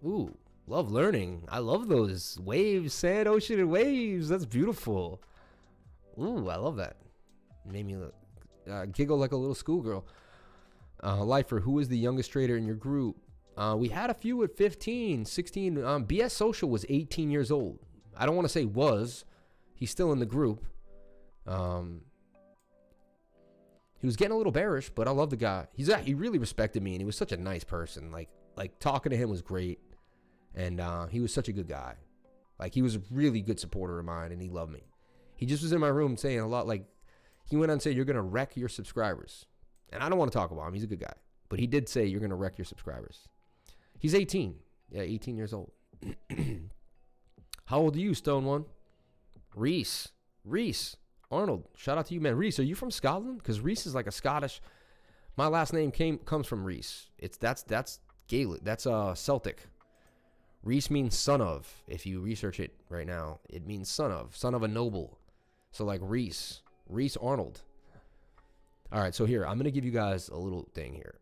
Ooh, love learning. I love those waves, sand, ocean, and waves. That's beautiful. Ooh, I love that. It made me giggle like a little schoolgirl. Lifer, who is the youngest trader in your group? We had a few at 15, 16. BS Social was 18 years old. I don't want to say was. He's still in the group. He was getting a little bearish, but I love the guy. He really respected me, and he was such a nice person. Like talking to him was great, and he was such a good guy. Like, he was a really good supporter of mine, and he loved me. He just was in my room saying a lot. Like, he went on and said, "You're gonna wreck your subscribers," and I don't want to talk about him. He's a good guy, but he did say, "You're gonna wreck your subscribers." He's 18. Yeah, 18 years old. How old are you, Stone One? Reese Arnold. Shout out to you, man. Reese, are you from Scotland? Because Reese is like a Scottish. My last name comes from Reese. That's Gaelic. That's Celtic. Reese means son of. If you research it right now, it means son of a noble. So like Reese Arnold. All right, so here I'm gonna give you guys a little thing here.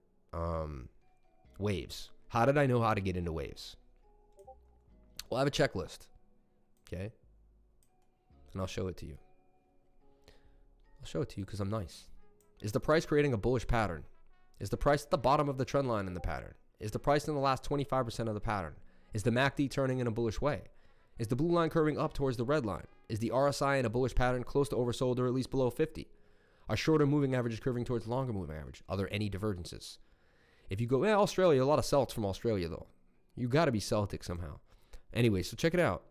Waves. How did I know how to get into waves? Well, I have a checklist. Okay. And I'll show it to you. I'll show it to you because I'm nice. Is the price creating a bullish pattern? Is the price at the bottom of the trend line in the pattern? Is the price in the last 25% of the pattern? Is the MACD turning in a bullish way? Is the blue line curving up towards the red line? Is the RSI in a bullish pattern close to oversold or at least below 50? Are shorter moving averages curving towards longer moving average? Are there any divergences? If you go, Australia, a lot of Celts from Australia, though. You got to be Celtic somehow. Anyway, so check it out.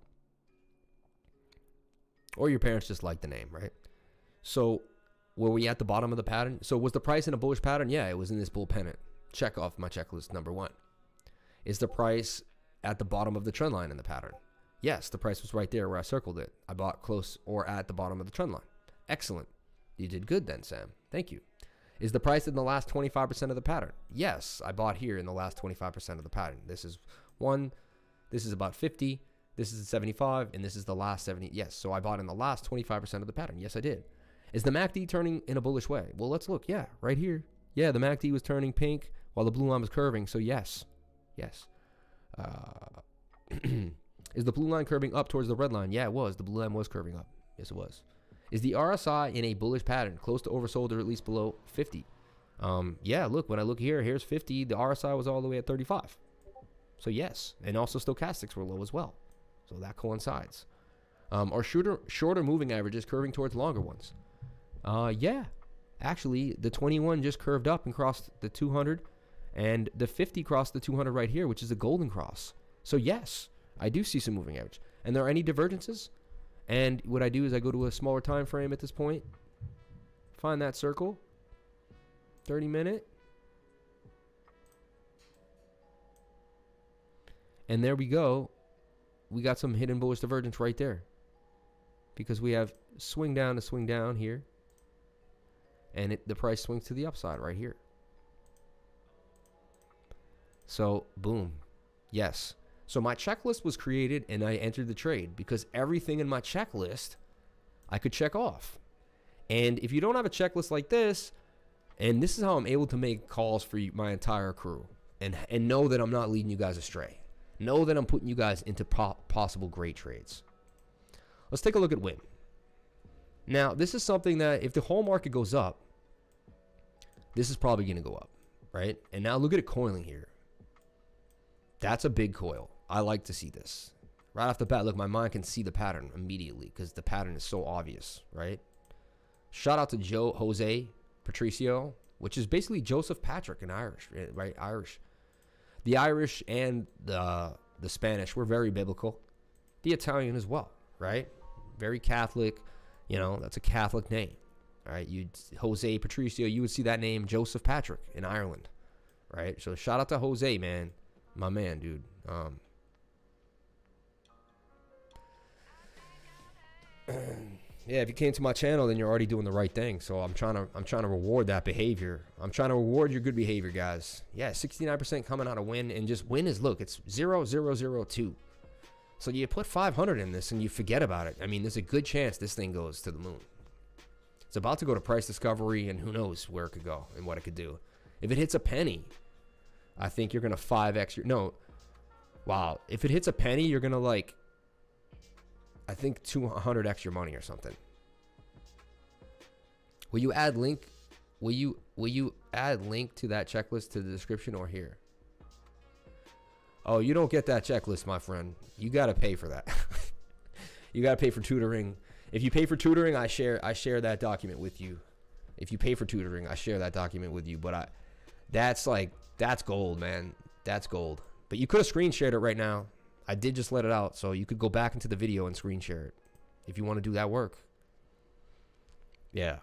Or your parents just like the name, right? So were we at the bottom of the pattern? So was the price in a bullish pattern? Yeah, it was in this bull pennant. Check off my checklist number 1. Is the price at the bottom of the trend line in the pattern? Yes, the price was right there where I circled it. I bought close or at the bottom of the trend line. Excellent. You did good then, Sam. Thank you. Is the price in the last 25% of the pattern? Yes, I bought here in the last 25% of the pattern. This is 1. This is about 50. This is the 75, and this is the last 70. Yes, so I bought in the last 25% of the pattern. Yes, I did. Is the MACD turning in a bullish way? Well, let's look. Yeah, right here. Yeah, the MACD was turning pink while the blue line was curving. So yes, yes. Is the blue line curving up towards the red line? Yeah, it was. The blue line was curving up. Yes, it was. Is the RSI in a bullish pattern, close to oversold or at least below 50? Yeah, look, when I look here, here's 50. The RSI was all the way at 35. So yes, and also stochastics were low as well. So that coincides. Are shorter moving averages curving towards longer ones? Yeah, actually, the 21 just curved up and crossed the 200, and the 50 crossed the 200 right here, which is a golden cross. So yes, I do see some moving average. And there are any divergences? And what I do is I go to a smaller time frame at this point, find that circle, 30-minute, and there we go. We got some hidden bullish divergence right there, because we have swing down to swing down here, and the price swings to the upside right here. So boom, yes. So my checklist was created and I entered the trade because everything in my checklist I could check off. And if you don't have a checklist like this, and this is how I'm able to make calls for my entire crew and know that I'm not leading you guys astray. Know that I'm putting you guys into possible great trades. Let's take a look at WIN. Now, this is something that if the whole market goes up, this is probably going to go up, right? And now look at it coiling here. That's a big coil. I like to see this. Right off the bat, look, my mind can see the pattern immediately because the pattern is so obvious, right? Shout out to Jose Patricio, which is basically Joseph Patrick in Irish, right? Irish. The Irish and the Spanish were very biblical. The Italian as well, right? Very Catholic. You know, that's a Catholic name, right? Jose Patricio, you would see that name, Joseph Patrick in Ireland, right? So shout out to Jose, man. My man, dude. Yeah, if you came to my channel, then you're already doing the right thing. So I'm trying to reward that behavior. I'm trying to reward your good behavior, guys. Yeah, 69% coming out of WIN, and just WIN is, look, it's 0.002. So you put 500 in this and you forget about it. I mean, there's a good chance this thing goes to the moon. It's about to go to price discovery, and who knows where it could go and what it could do. If it hits a penny, I think you're gonna 5x your, no, wow. If it hits a penny, you're gonna, like, I think 200x your money or something. Will you add link? Will you add link to that checklist to the description or here? Oh, you don't get that checklist, my friend. You gotta pay for that. You gotta pay for tutoring. If you pay for tutoring, I share that document with you. If you pay for tutoring, I share that document with you. But that's gold, man. That's gold. But you could have screen shared it right now. I did just let it out, so you could go back into the video and screen share it if you want to do that work. Yeah.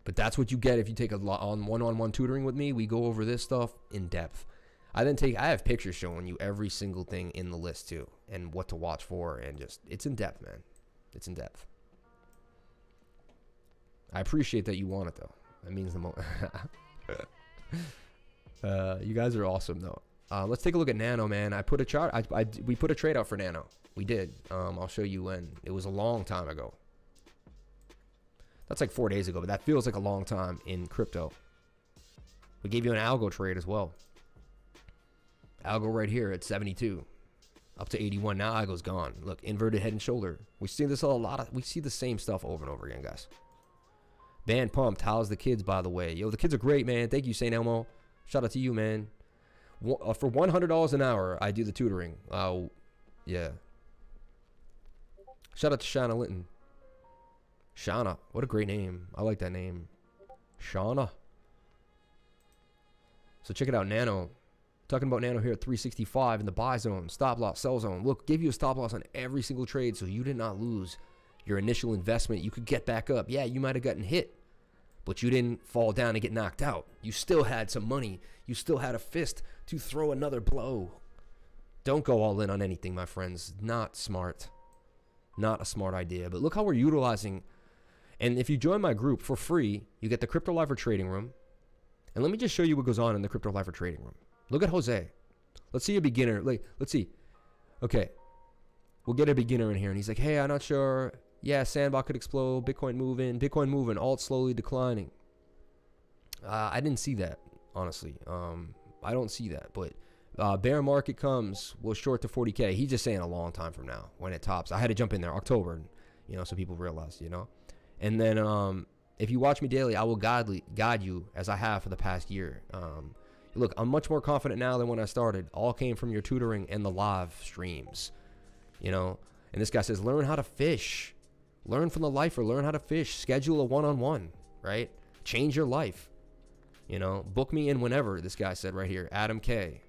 But that's what you get if you take one-on-one tutoring with me. We go over this stuff in depth. I have pictures showing you every single thing in the list too, and what to watch for, and just, it's in depth, man. It's in depth. I appreciate that you want it though. That means the most. You guys are awesome though. Let's take a look at Nano, man. I put a chart. We put a trade out for Nano. We did. I'll show you when. It was a long time ago. That's like 4 days ago, but that feels like a long time in crypto. We gave you an algo trade as well. Algo right here at 72, up to 81. Now algo's gone. Look, inverted head and shoulder. We see this a lot. We see the same stuff over and over again, guys. Band pumped. How's the kids, by the way? Yo, the kids are great, man. Thank you, St. Elmo. Shout out to you, man. For $100 an hour, I do the tutoring. Yeah. Shout out to Shauna Linton. Shauna, what a great name. I like that name. Shauna. So check it out, Nano. Talking about Nano here at 365 in the buy zone, stop loss, sell zone. Look, give you a stop loss on every single trade so you did not lose your initial investment. You could get back up. Yeah, you might have gotten hit, but you didn't fall down and get knocked out. You still had some money. You still had a fist to throw another blow. Don't go all in on anything, my friends. Not smart. Not a smart idea. But look how we're utilizing. And if you join my group for free, you get the Crypto Lifer Trading Room. And let me just show you what goes on in the Crypto Lifer Trading Room. Look at Jose. Let's see a beginner. Let's see. Okay, we'll get a beginner in here, and he's like, hey, I'm not sure. Yeah, sandbox could explode. Bitcoin moving, alt slowly declining. I didn't see that, honestly. I don't see that, but bear market comes, we'll short to 40K. He's just saying a long time from now when it tops. I had to jump in there, October, you know, so people realize, you know. And then if you watch me daily, I will guide you as I have for the past year. Look, I'm much more confident now than when I started. All came from your tutoring and the live streams, you know. And this guy says, learn how to fish. Learn from the lifer. Learn how to fish. Schedule a one-on-one, right? Change your life. You know, book me in whenever. This guy said right here, Adam K.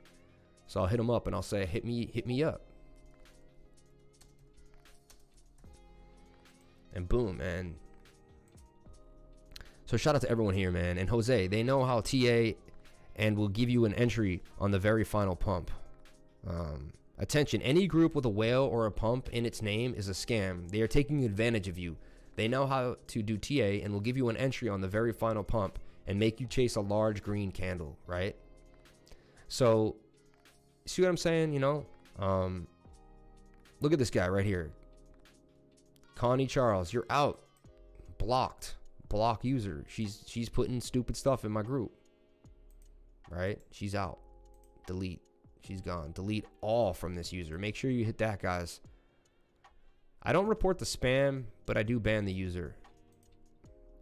So I'll hit him up and I'll say, hit me up. And boom, man. So shout out to everyone here, man. And Jose, they know how TA and will give you an entry on the very final pump. Attention, any group with a whale or a pump in its name is a scam. They are taking advantage of you. They know how to do TA and will give you an entry on the very final pump and make you chase a large green candle, right? So, see what I'm saying, you know? Look at this guy right here. Connie Charles, you're out. Blocked. Block user. She's putting stupid stuff in my group. Right? She's out. Delete. She's gone. Delete all from this user. Make sure you hit that, guys. I don't report the spam, but I do ban the user.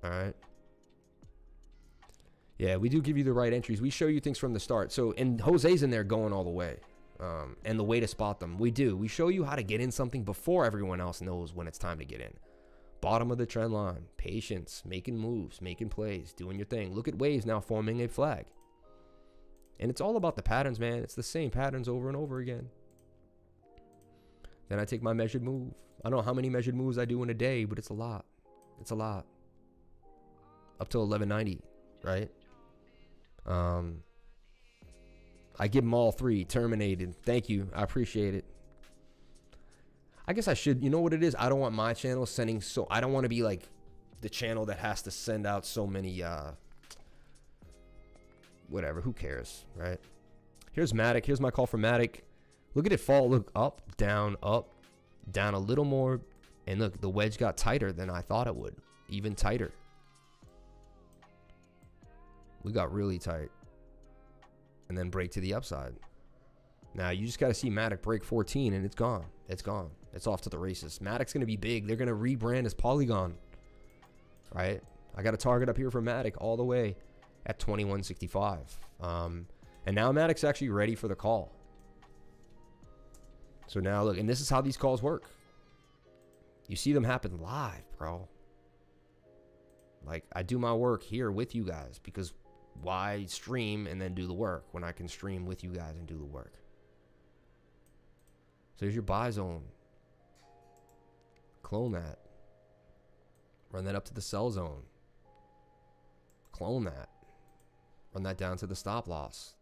All right. Yeah, we do give you the right entries. We show you things from the start. So, and Jose's in there going all the way. And the way to spot them. We do. We show you how to get in something before everyone else knows when it's time to get in. Bottom of the trend line. Patience. Making moves. Making plays. Doing your thing. Look at waves now forming a flag. And it's all about the patterns, man. It's the same patterns over and over again. Then I take my measured move. I don't know how many measured moves I do in a day, but it's a lot. It's a lot. Up to 1190, right? I give them all 3. Terminated. Thank you. I appreciate it. I guess I should. You know what it is? I don't want my channel sending so... I don't want to be like the channel that has to send out so many... whatever, who cares, right? Here's Matic. Here's my call for Matic. Look at it fall. Look, up, down a little more. And look, the wedge got tighter than I thought it would. Even tighter. We got really tight. And then break to the upside. Now, you just got to see Matic break 14 and it's gone. It's gone. It's off to the races. Matic's going to be big. They're going to rebrand as Polygon. Right? I got a target up here for Matic all the way at 2165. And now Matic's actually ready for the call. So now look, and this is how these calls work. You see them happen live, bro. Like, I do my work here with you guys because why stream and then do the work when I can stream with you guys and do the work? So here's your buy zone. Clone that. Run that up to the sell zone. Clone that. Run that down to the stop loss.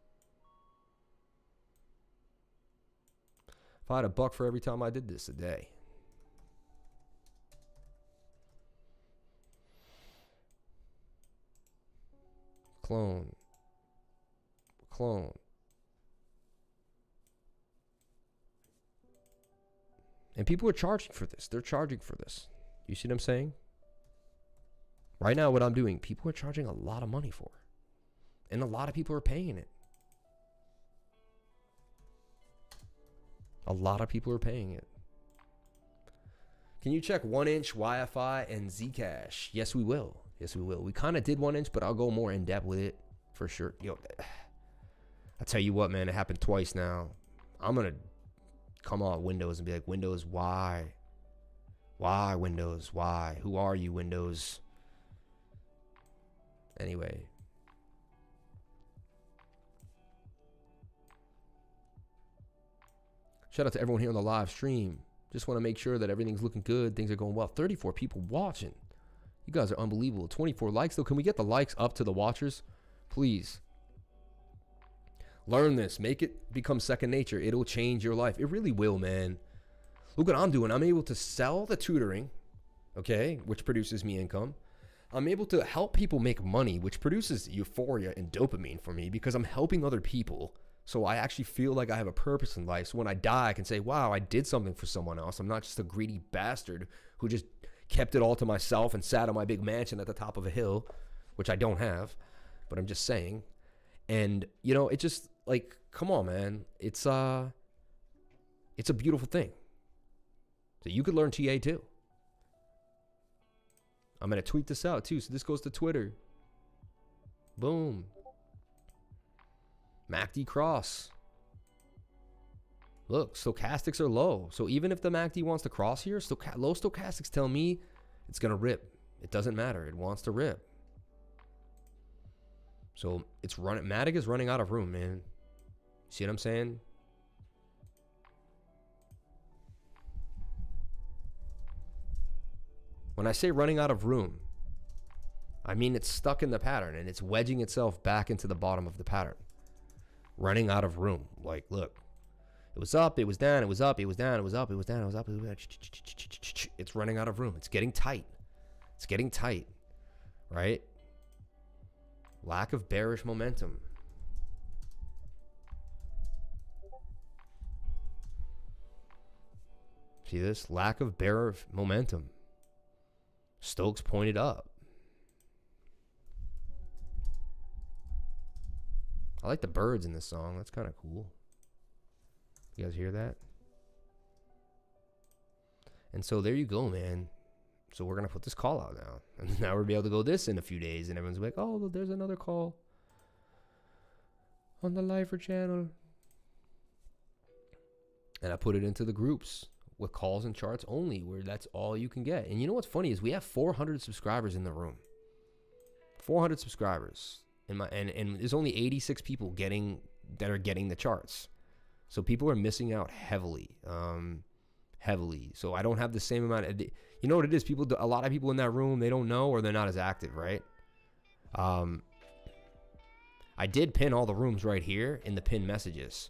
If I had $1 for every time I did this a day. Clone. Clone. And people are charging for this. They're charging for this. You see what I'm saying? Right now, what I'm doing, people are charging a lot of money for. And a lot of people are paying it. A lot of people are paying it. Can you check 1-inch YFI and Zcash? Yes, we will. Yes, we will. We kind of did 1-inch, but I'll go more in depth with it for sure. Yo, I tell you what, man, it happened twice now. I'm going to come on Windows and be like, Windows, why? Why, Windows? Why? Who are you, Windows? Anyway. Shout out to everyone here on the live stream. Just want to make sure that everything's looking good. Things are going well. 34 people watching. You guys are unbelievable. 24 likes, though. Can we get the likes up to the watchers? Please. Learn this. Make it become second nature. It'll change your life. It really will, man. Look what I'm doing. I'm able to sell the tutoring, okay, which produces me income. I'm able to help people make money, which produces euphoria and dopamine for me because I'm helping other people So I actually feel like I have a purpose in life. So when I die, I can say, wow, I did something for someone else. I'm not just a greedy bastard who just kept it all to myself and sat on my big mansion at the top of a hill, which I don't have, but I'm just saying. And, you know, it just, like, come on, man. It's a beautiful thing. So you could learn TA too. I'm going to tweet this out too. So this goes to Twitter. Boom. MACD cross. Look, stochastics are low. So even if the MACD wants to cross here, low stochastics tell me it's going to rip. It doesn't matter. It wants to rip. So it's running. Matic is running out of room, man. See what I'm saying? When I say running out of room, I mean it's stuck in the pattern and it's wedging itself back into the bottom of the pattern. Running out of room. Like, look, it was up, it was down, it was up, it was down, it was up, it was down, it was up, it was down. It's running out of room. It's getting tight. It's getting tight, right? Lack of bearish momentum. See this? Lack of bearish momentum. Stokes pointed up. I like the birds in this song. That's kind of cool. You guys hear that? And so there you go, man. So we're going to put this call out now. And now we'll be able to go this in a few days. And everyone's like, oh, there's another call on the Lifer channel. And I put it into the groups with calls and charts only, where that's all you can get. And you know what's funny is we have 400 subscribers in the room. 400 subscribers. And there's only 86 people that are getting the charts. So people are missing out heavily. Heavily. So I don't have the same amount of, you know what it is? A lot of people in that room, they don't know, or they're not as active, right? I did pin all the rooms right here in the pin messages.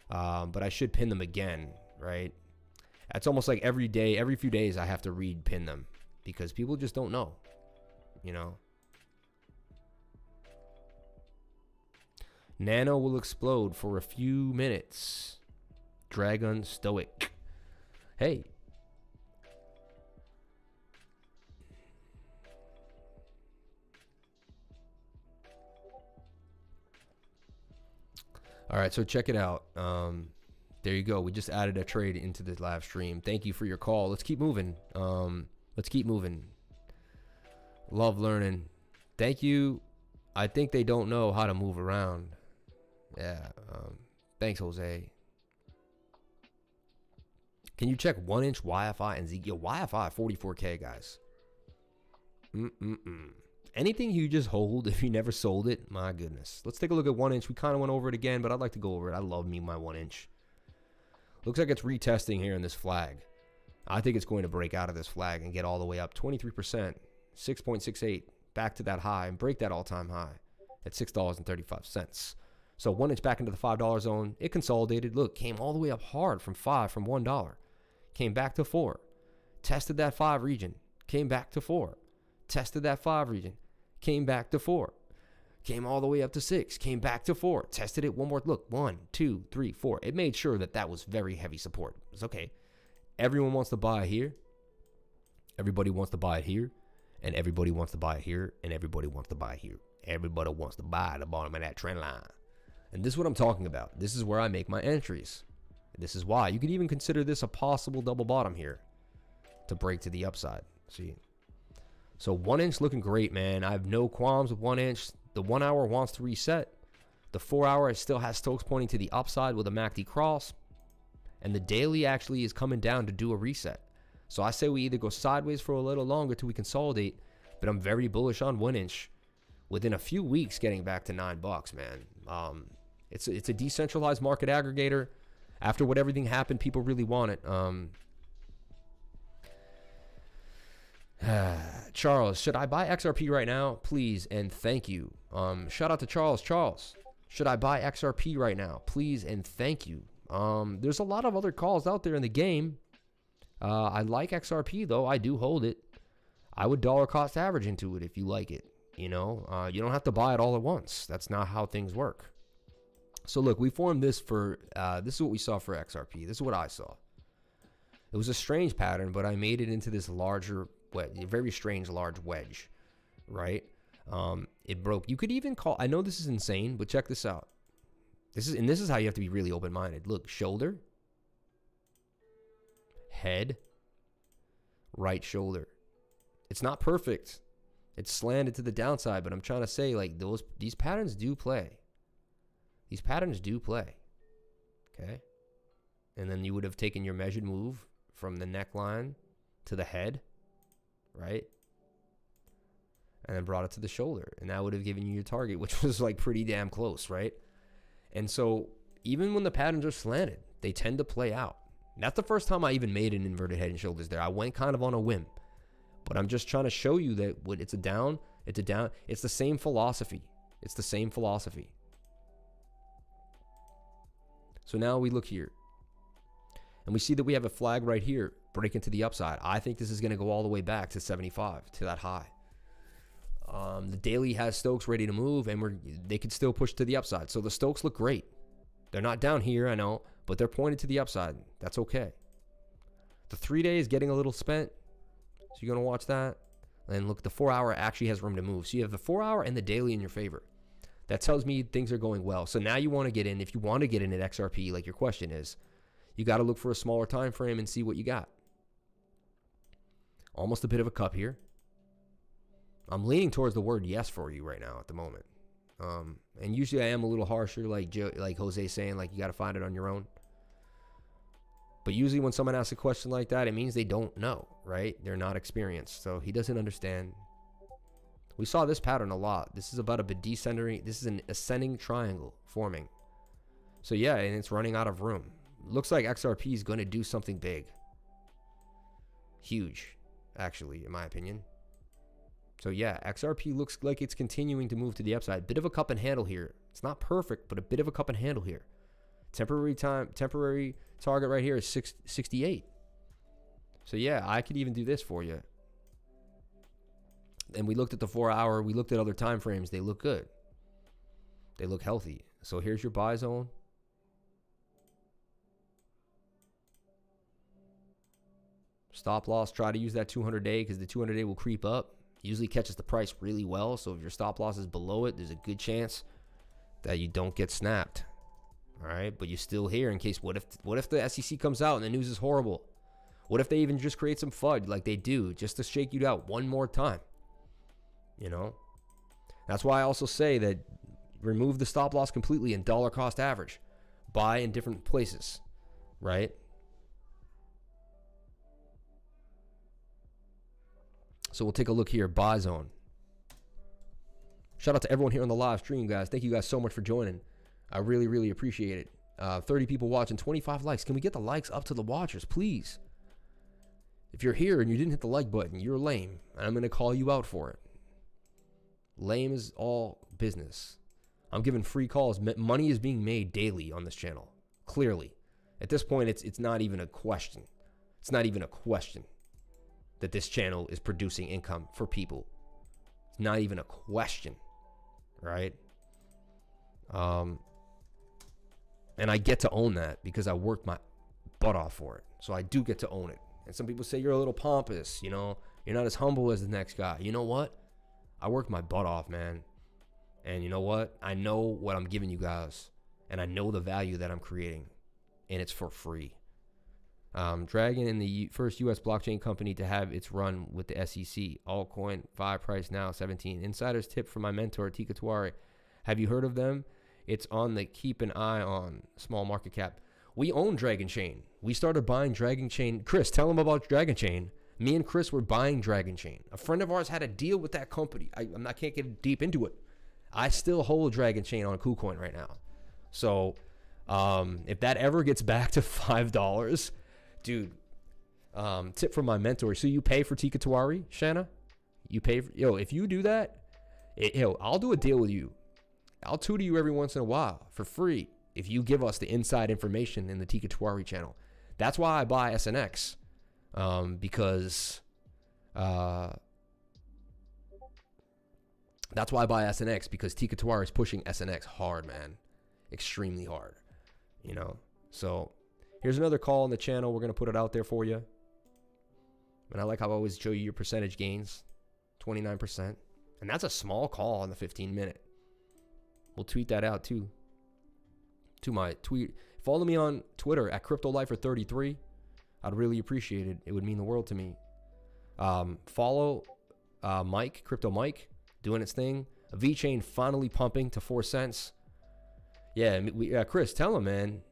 But I should pin them again, right? It's almost like every day, every few days, I have to pin them because people just don't know, you know? Nano will explode for a few minutes. Dragon Stoic. Hey. All right, so check it out. There you go. We just added a trade into the live stream. Thank you for your call. Let's keep moving. Let's keep moving. Love learning. Thank you. I think they don't know how to move around. Yeah. Thanks, Jose. Can you check 1-inch YFI and Z? Yo, YFI 44K, guys. Anything you just hold if you never sold it, my goodness. Let's take a look at 1-inch. We kind of went over it again, but I'd like to go over it. I love me my 1-inch. Looks like it's retesting here in this flag. I think it's going to break out of this flag and get all the way up 23%, 6.68, back to that high and break that all-time high at $6.35. So 1-inch back into the $5 zone. It consolidated. Look, came all the way up hard from $1. Came back to 4. Tested that 5 region. Came back to 4. Tested that 5 region. Came back to 4. Came all the way up to 6. Came back to 4. Tested it one more. Look, 1, 2, 3, 4. It made sure that was very heavy support. It's okay. Everyone wants to buy here. Everybody wants to buy it here. And everybody wants to buy it here. And everybody wants to buy it here. Everybody wants to buy at the bottom of that trend line. And this is what I'm talking about. This is where I make my entries. This is why. You could even consider this a possible double bottom here to break to the upside. See? So 1-inch looking great, man. I have no qualms with 1-inch. The 1 hour wants to reset. The 4 hour still has Stokes pointing to the upside with a MACD cross. And the daily actually is coming down to do a reset. So I say we either go sideways for a little longer till we consolidate. But I'm very bullish on 1-inch. Within a few weeks getting back to $9, man. It's a decentralized market aggregator. After what everything happened, people really want it. Charles, should I buy XRP right now? Please and thank you. Shout out to Charles. Charles, should I buy XRP right now? Please and thank you. There's a lot of other calls out there in the game. I like XRP though. I do hold it. I would dollar cost average into it if you like it. You know, you don't have to buy it all at once. That's not how things work. So look, we formed this for, this is what we saw for XRP. This is what I saw. It was a strange pattern, but I made it into this larger, a very strange large wedge, right? It broke. You could even call, I know this is insane, but check this out. This is how you have to be really open-minded. Look, shoulder, head, right shoulder. It's not perfect. It's slanted to the downside, but I'm trying to say, like, these patterns do play. These patterns do play. Okay? And then you would have taken your measured move from the neckline to the head, right? And then brought it to the shoulder. And that would have given you your target, which was like pretty damn close, right? And so even when the patterns are slanted, they tend to play out. And that's the first time I even made an inverted head and shoulders there. I went kind of on a whim. But I'm just trying to show you that when it's a down, it's a down. It's the same philosophy. It's the same philosophy. So now we look here. And we see that we have a flag right here breaking to the upside. I think this is going to go all the way back to 75, to that high. The daily has Stokes ready to move, and they could still push to the upside. So the Stokes look great. They're not down here, I know, but they're pointed to the upside. That's okay. The 3-day is getting a little spent, so you're going to watch that. And look, the 4-hour actually has room to move. So you have the 4-hour and the daily in your favor. That tells me things are going well. So now you want to get in. If you want to get in at XRP, like your question is, you got to look for a smaller time frame and see what you got. Almost a bit of a cup here. I'm leaning towards the word yes for you right now at the moment. And usually I am a little harsher, like Jose saying, like, you got to find it on your own. But usually when someone asks a question like that, it means they don't know, right? They're not experienced. So he doesn't understand. We saw this pattern a lot. This is about a descending. This is an ascending triangle forming. So yeah, and it's running out of room. Looks like XRP is going to do something big. Huge, actually, in my opinion. So yeah, XRP looks like it's continuing to move to the upside. Bit of a cup and handle here. It's not perfect, but a bit of a cup and handle here. Temporary target right here is 68. So yeah, I could even do this for you. And we looked at the 4-hour. We looked at other time frames. They look good. They look healthy. So here's your buy zone. Stop loss. Try to use that 200-day because the 200-day will creep up. Usually catches the price really well. So if your stop loss is below it, there's a good chance that you don't get snapped. All right, but you're still here in case. What if the SEC comes out and the news is horrible? What if they even just create some FUD like they do just to shake you out one more time? You know, that's why I also say that remove the stop loss completely and dollar cost average. Buy in different places, right? So we'll take a look here. Buy zone. Shout out to everyone here on the live stream, guys. Thank you guys so much for joining. I really, really appreciate it. 30 people watching, 25 likes. Can we get the likes up to the watchers, please? If you're here and you didn't hit the like button, you're lame. And I'm going to call you out for it. Lame is all business. I'm giving free calls. Money is being made daily on this channel. Clearly. At this point, it's not even a question. It's not even a question that this channel is producing income for people. It's not even a question. Right? And I get to own that because I worked my butt off for it. So I do get to own it. And some people say you're a little pompous, you know, you're not as humble as the next guy. You know what? I worked my butt off, man. And you know what? I know what I'm giving you guys. And I know the value that I'm creating. And it's for free. Dragon in the first U.S. blockchain company to have its run with the SEC. Altcoin 5 price now 17. Insider's tip from my mentor, Tika Tuare. Have you heard of them? It's on the keep an eye on small market cap. We own Dragon Chain. We started buying Dragon Chain. Chris, tell them about Dragon Chain. Me and Chris were buying Dragon Chain. A friend of ours had a deal with that company. I can't get deep into it. I still hold Dragon Chain on KuCoin right now. So if that ever gets back to $5, dude, tip from my mentor. So you pay for Tika Tuare, Shanna? You pay for, if you do that, I'll do a deal with you. I'll tutor you every once in a while for free if you give us the inside information in the Tika Tuare channel. That's why I buy SNX, because that's why I buy SNX, because Tika Tuare is pushing SNX hard, man. extremely hard, you know. So here's another call on the channel. We're going to put it out there for you. And I like how I always show you your percentage gains, 29%. And that's a small call on the 15-minute. We'll tweet that out too. To my tweet. Follow me on Twitter at CryptoLifer33. I'd really appreciate it. It would mean the world to me. Follow Mike, Crypto Mike, doing its thing. A VeChain finally pumping to 4 cents. Yeah, Chris, tell him, man.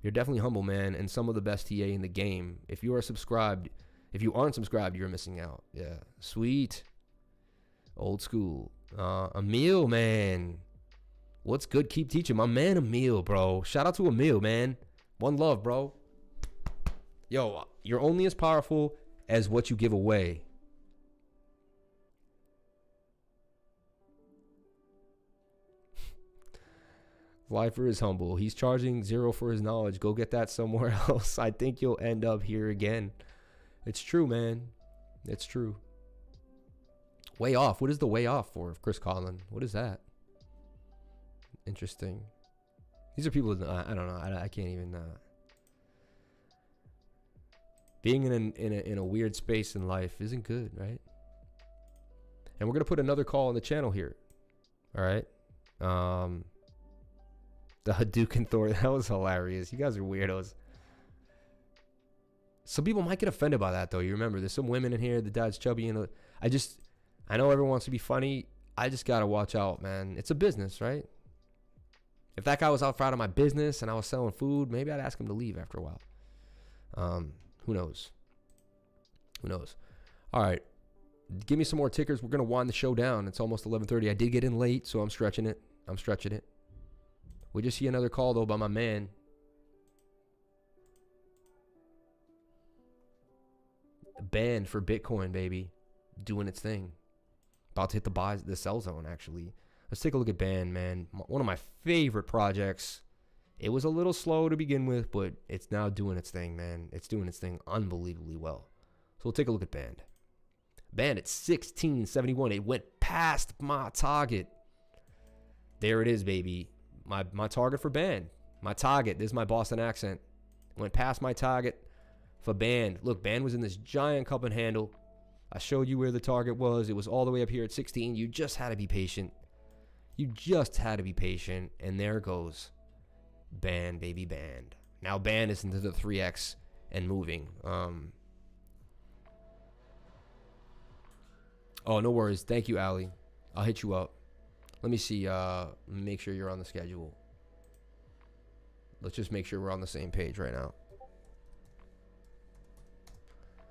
You're definitely humble, man, and some of the best TA in the game. If you are subscribed, if you aren't subscribed, you're missing out. Yeah, sweet. Old school. Emil, man. What's good? Keep teaching. My man, Emil, bro. Shout out to Emil, man. One love, bro. Yo, you're only as powerful as what you give away. Lifer is humble. He's charging 0 for his knowledge. Go get that somewhere else. I think you'll end up here again. It's true, man. It's true. Way off. What is the way off for, Chris Collin? What is that? Interesting. These are people, I don't know. I can't even. Being in a weird space in life isn't good, right? And we're going to put another call on the channel here. All right. The Hadouken Thor, that was hilarious. You guys are weirdos. Some people might get offended by that, though. You remember, there's some women in here. The dad's chubby. And I know everyone wants to be funny. I just got to watch out, man. It's a business, right? If that guy was outside of my business and I was selling food, maybe I'd ask him to leave after a while. Who knows? Who knows? All right. Give me some more tickers. We're going to wind the show down. It's almost 11:30. I did get in late, so I'm stretching it. We just see another call, though, by my man. Banned for Bitcoin, baby. Doing its thing. About to hit the sell zone, actually. Let's take a look at Banned, man. One of my favorite projects. It was a little slow to begin with, but it's now doing its thing, man. It's doing its thing unbelievably well. So we'll take a look at Banned. Banned at 1671. It went past my target. There it is, baby. My target for Banned. My target. This is my Boston accent. Went past my target for Banned. Look, Banned was in this giant cup and handle. I showed you where the target was. It was all the way up here at 16. You just had to be patient. And there it goes. Banned, baby, Banned. Now Banned is into the 3x and moving. Oh, no worries. Thank you, Ali. I'll hit you up. Let me see. Make sure you're on the schedule. Let's just make sure we're on the same page right now.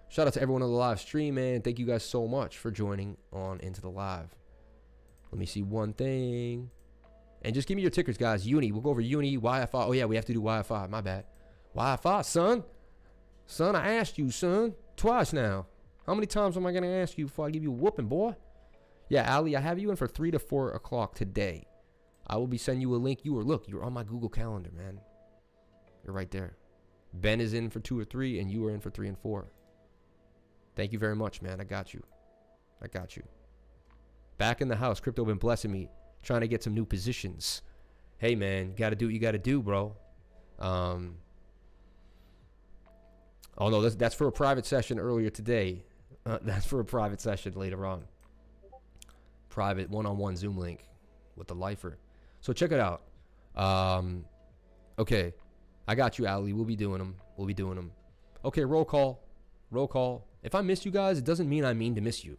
Shout out to everyone on the live stream, man. Thank you guys so much for joining on into the live. Let me see one thing. And just give me your tickers, guys. Uni. We'll go over Uni, YFI. Oh, yeah, we have to do YFI. My bad. YFI, son. Son, I asked you, son. Twice now. How many times am I going to ask you before I give you a whooping, boy? Yeah, Ali, I have you in for 3 to 4 o'clock today. I will be sending you a link. You're on my Google Calendar, man. You're right there. Ben is in for 2 or 3, and you are in for 3 and 4. Thank you very much, man. I got you. Back in the house. Crypto been blessing me. Trying to get some new positions. Hey, man. Got to do what you got to do, bro. Oh, no. That's for a private session earlier today. That's for a private session later on. Private one-on-one Zoom link with the lifer. So check it out. Okay. I got you, Ali. We'll be doing them. Okay, roll call. If I missed you guys, it doesn't mean I mean to miss you.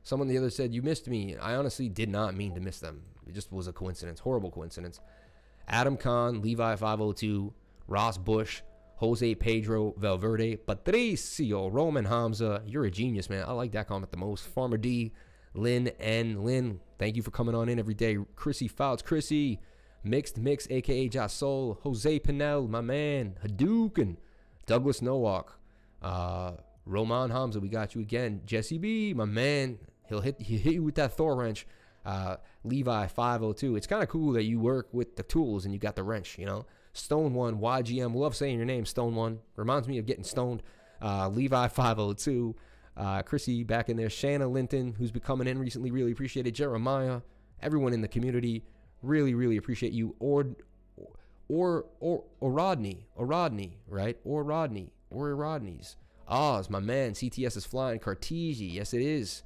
Someone the other said, you missed me. I honestly did not mean to miss them. It just was a coincidence. Horrible coincidence. Adam Khan, Levi 502, Ross Bush, Jose Pedro Valverde, Patricio, Roman Hamza. You're a genius, man. I like that comment the most. Farmer D, Lynn N. Lynn, thank you for coming on in every day. Chrissy Fouts, Chrissy, Mixed Mix, a.k.a. Jasol, Jose Pinel, my man, Hadouken, Douglas Nowak, Roman Hamza, we got you again. Jesse B, my man, he'll hit you with that Thor wrench. Levi 502. It's kind of cool that you work with the tools and you got the wrench, you know. Stone One, YGM, love saying your name, Stone One. Reminds me of getting stoned. Levi 502. Chrissy back in there. Shanna Linton, who's been coming in recently, really appreciate it. Jeremiah, everyone in the community. Really, really appreciate you. Or Rodney, right? Or Rodney's. Oz, my man. CTS is flying. Cartesi, yes it is.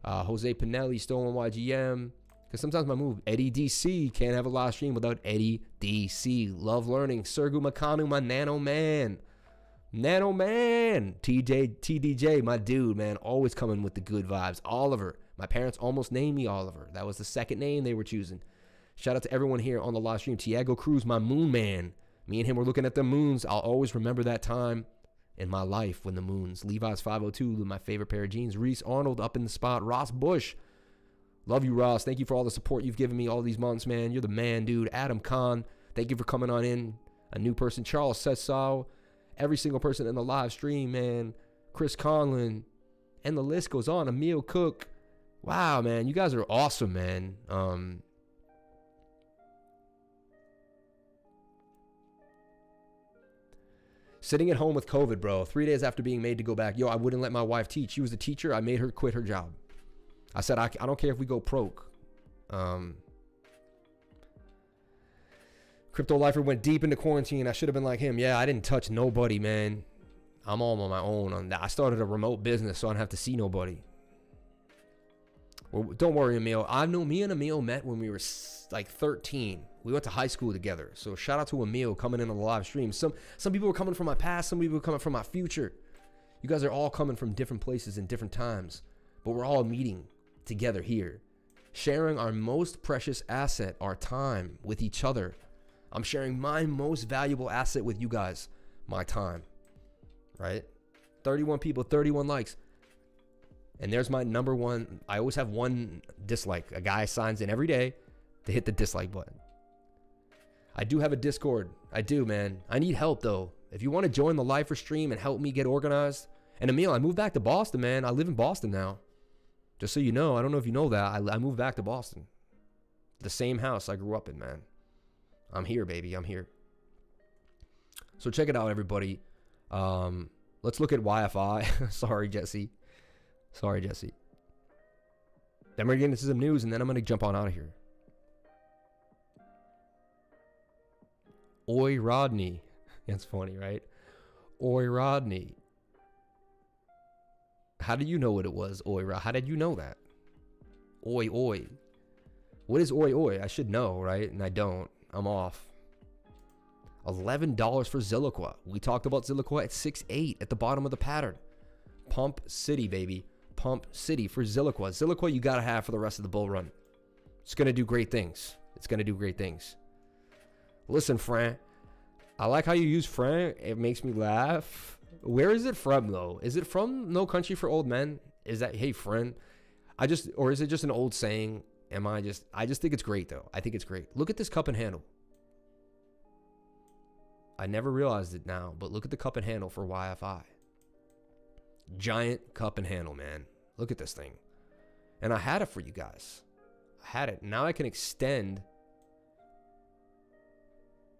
Jose Pinelli, Stolen YGM. Because sometimes my move, Eddie DC, can't have a live stream without Eddie DC. Love learning. Sergu Makanu, my nano man. TDJ, my dude, man. Always coming with the good vibes. Oliver, my parents almost named me Oliver. That was the second name they were choosing. Shout out to everyone here on the live stream. Tiago Cruz, my moon man. Me and him were looking at the moons. I'll always remember that time in my life when the moons. Levi's 502, my favorite pair of jeans. Reese Arnold up in the spot. Ross Bush. Love you, Ross. Thank you for all the support you've given me all these months, man. You're the man, dude. Adam Khan, thank you for coming on in. A new person. Charles Sessau. Every single person in the live stream, man. Chris Conlon. And the list goes on. Emil Cook. Wow, man. You guys are awesome, man. Sitting at home with COVID, bro. 3 days after being made to go back. Yo, I wouldn't let my wife teach. She was a teacher. I made her quit her job. I said, I don't care if we go broke. Crypto Lifer went deep into quarantine. I should have been like him. Yeah, I didn't touch nobody, man. I'm all on my own on that. I started a remote business, so I don't have to see nobody. Well, don't worry, Emil. I know me and Emil met when we were like 13. We went to high school together. So shout out to Emil coming in on the live stream. Some people were coming from my past. Some people were coming from my future. You guys are all coming from different places and different times. But we're all meeting together here. Sharing our most precious asset, our time, with each other. I'm sharing my most valuable asset with you guys. My time. Right? 31 people, 31 likes. And there's my number one. I always have one dislike. A guy signs in every day to hit the dislike button. I do have a Discord. I do, man. I need help, though. If you want to join the Lifer stream and help me get organized. And Emil, I moved back to Boston, man. I live in Boston now. Just so you know. I don't know if you know that. I moved back to Boston. The same house I grew up in, man. I'm here, baby. I'm here. So check it out, everybody. Let's look at YFI. Sorry, Jesse. Then we're getting into some news, and then I'm going to jump on out of here. Oi, Rodney. That's funny, right? Oi, Rodney. How do you know what it was, Oi, How did you know that? Oi, oi. What is oi, oi? I should know, right? And I don't. I'm off. $11 for Zilliqua. We talked about Zilliqua at 6.8 at the bottom of the pattern. Pump City, baby. Pump City for Zilliqua. Zilliqua you got to have for the rest of the bull run. It's going to do great things. Listen, Fran. I like how you use Fran. It makes me laugh. Where is it from, though? Is it from No Country for Old Men? Is that, hey, friend? Or is it just an old saying? I just think it's great, though. I think it's great. Look at this cup and handle. I never realized it now, but look at the cup and handle for YFI. Giant cup and handle, man. Look at this thing. And I had it for you guys. I had it. Now I can extend.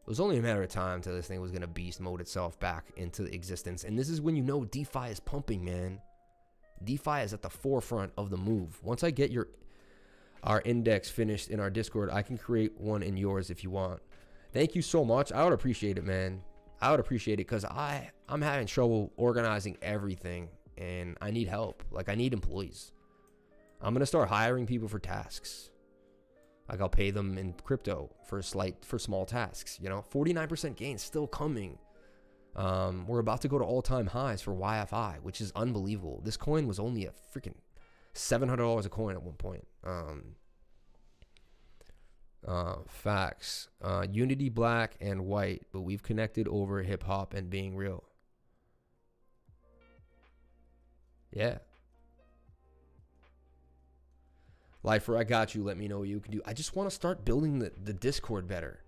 It was only a matter of time till this thing was going to beast mode itself back into existence. And this is when you know DeFi is pumping, man. DeFi is at the forefront of the move. Once I get our index finished in our Discord, I can create one in yours if you want. Thank you so much. I would appreciate it, man. I would appreciate it because I'm having trouble organizing everything and I need help. Like, I need employees. I'm going to start hiring people for tasks. Like, I'll pay them in crypto for small tasks, 49% gain still coming. We're about to go to all-time highs for YFI, which is unbelievable. This coin was only a freaking $700 a coin at one point. Facts. Unity black and white, but we've connected over hip-hop and being real. Yeah. Lifer, I got you. Let me know what you can do. I just want to start building the Discord better.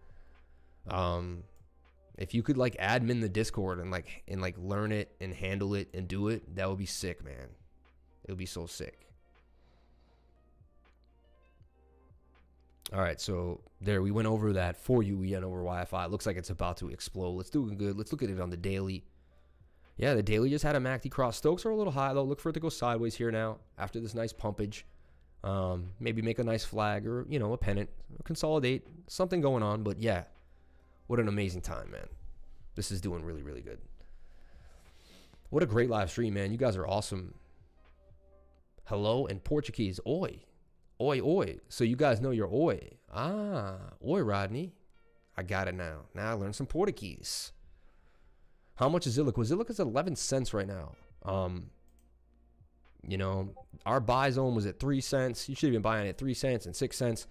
If you could admin the Discord and learn it and handle it and do it, that would be sick, man. It would be so sick. All right, so there we went over that for you. We went over YFI. It looks like it's about to explode. Let's do it good. Let's look at it on the daily. Yeah, the daily just had a MACD cross. Stokes are a little high though. Look for it to go sideways here now after this nice pumpage. Maybe make a nice flag or, you know, a pennant, consolidate, something going on. But yeah, what an amazing time, man. This is doing really, really good. What a great live stream, man. You guys are awesome. Hello in Portuguese. Oi. Oi, oi. So you guys know your oi. Ah, oi, Rodney. I got it now. Now I learned some Portuguese. How much is Zilliq? Well, Zilliq is 11 cents right now. You know, our buy zone was at 3 cents. You should have been buying at 3 cents and 6 cents.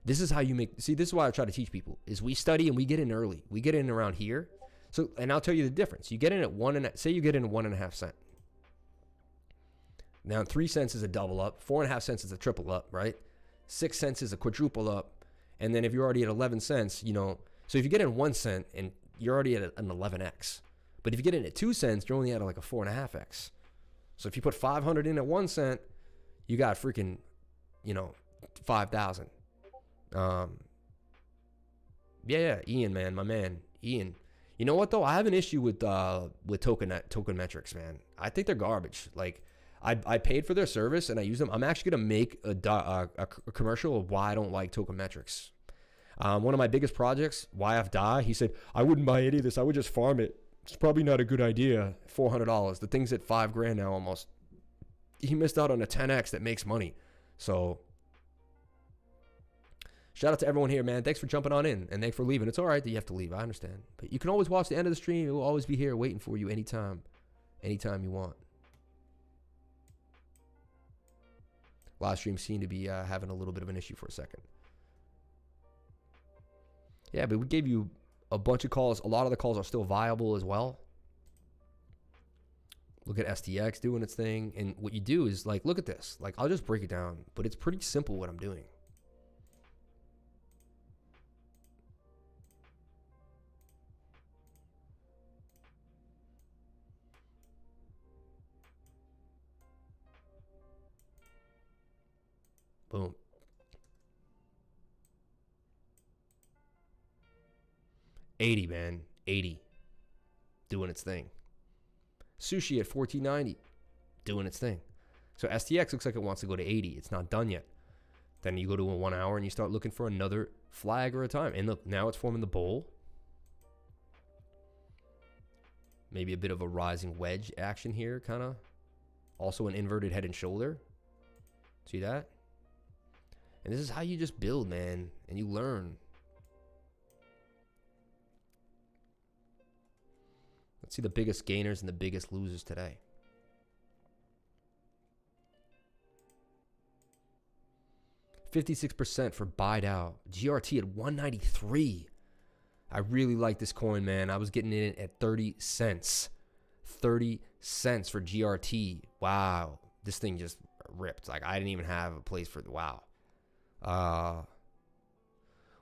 This is how you make, see, this is why I try to teach people, is we study and we get in early. We get in around here. So, and I'll tell you the difference. You get in at say you get in 1.5 cents. Now 3 cents is a double up. 4.5 cents is a triple up, right? 6 cents is a quadruple up. And then if you're already at 11 cents, you know, so if you get in 1 cent and you're already at an 11x. But if you get in at 2 cents, you're only at like a 4.5x. So if you put 500 in at 1 cent, you got freaking, you know, 5,000. Yeah, Ian, man, my man, Ian. You know what though? I have an issue with token metrics, man. I think they're garbage. Like, I paid for their service and I use them. I'm actually gonna make a commercial of why I don't like token metrics. One of my biggest projects, YFDI, he said I wouldn't buy any of this. I would just farm it. It's probably not a good idea. $400. The thing's at $5,000 now almost. He missed out on a 10x that makes money. So shout out to everyone here, man. Thanks for jumping on in and thanks for leaving. It's all right that you have to leave. I understand. But you can always watch the end of the stream. It will always be here waiting for you anytime you want. Live stream seemed to be having a little bit of an issue for a second. Yeah, but we gave you a bunch of calls. A lot of the calls are still viable as well. Look at STX doing its thing. And what you do is, like, look at this. Like, I'll just break it down. But it's pretty simple what I'm doing. Boom. $80, man. $80. Doing its thing. Sushi at $14.90. Doing its thing. So STX looks like it wants to go to 80. It's not done yet. Then you go to a 1 hour and you start looking for another flag or a time. And look, now it's forming the bowl. Maybe a bit of a rising wedge action here, kind of. Also an inverted head and shoulder. See that? And this is how you just build, man. And you learn. Let's see the biggest gainers and the biggest losers today. $56% for BiDAO. GRT at 193. I really like this coin, man. I was getting in it at 30 cents. 30 cents for GRT. Wow. This thing just ripped. Like, I didn't even have a place for the wow.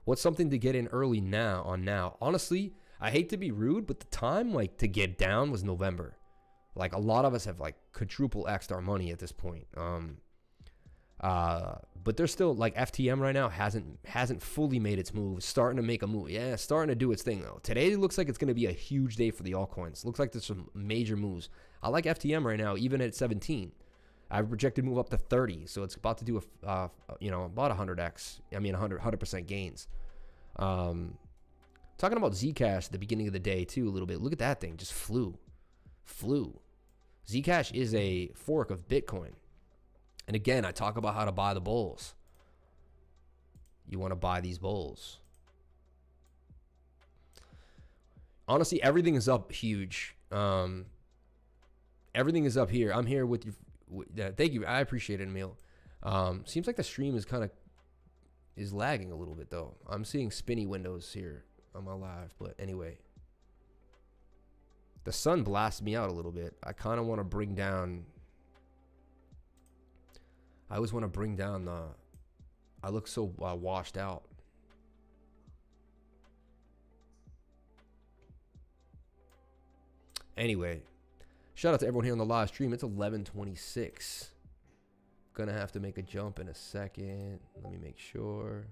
What's something to get in early now? Honestly, I hate to be rude, but the time, like, to get down was November. Like, a lot of us have, like, quadruple X'd our money at this point. But there's still, like, FTM right now hasn't fully made its move. It's starting to make a move. Yeah, it's starting to do its thing, though. Today looks like it's going to be a huge day for the altcoins. Looks like there's some major moves. I like FTM right now, even at 17. I've projected move up to 30, so it's about to do about 100x. I mean, 100% gains. Talking about Zcash at the beginning of the day too, a little bit. Look at that thing, just flew. Zcash is a fork of Bitcoin, and again, I talk about how to buy the bulls. You want to buy these bulls. Honestly, everything is up huge. Everything is up here. I'm here with you. Thank you. I appreciate it, Emil. Seems like the stream is lagging a little bit though. I'm seeing spinny windows here on my live, but anyway. The sun blasts me out a little bit. I kind of want to bring down. I always want to bring down the. I look so washed out. Anyway, shout out to everyone here on the live stream. It's 11:26. Gonna have to make a jump in a second. Let me make sure.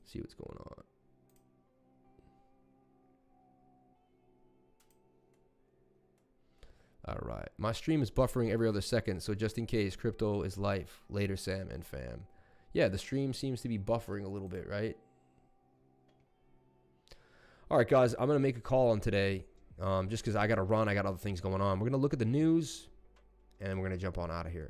See what's going on. All right. My stream is buffering every other second, so just in case, crypto is life. Later, Sam and fam. Yeah, the stream seems to be buffering a little bit, right? All right, guys, I'm going to make a call on today just because I got to run. I got other things going on. We're going to look at the news, and we're going to jump on out of here.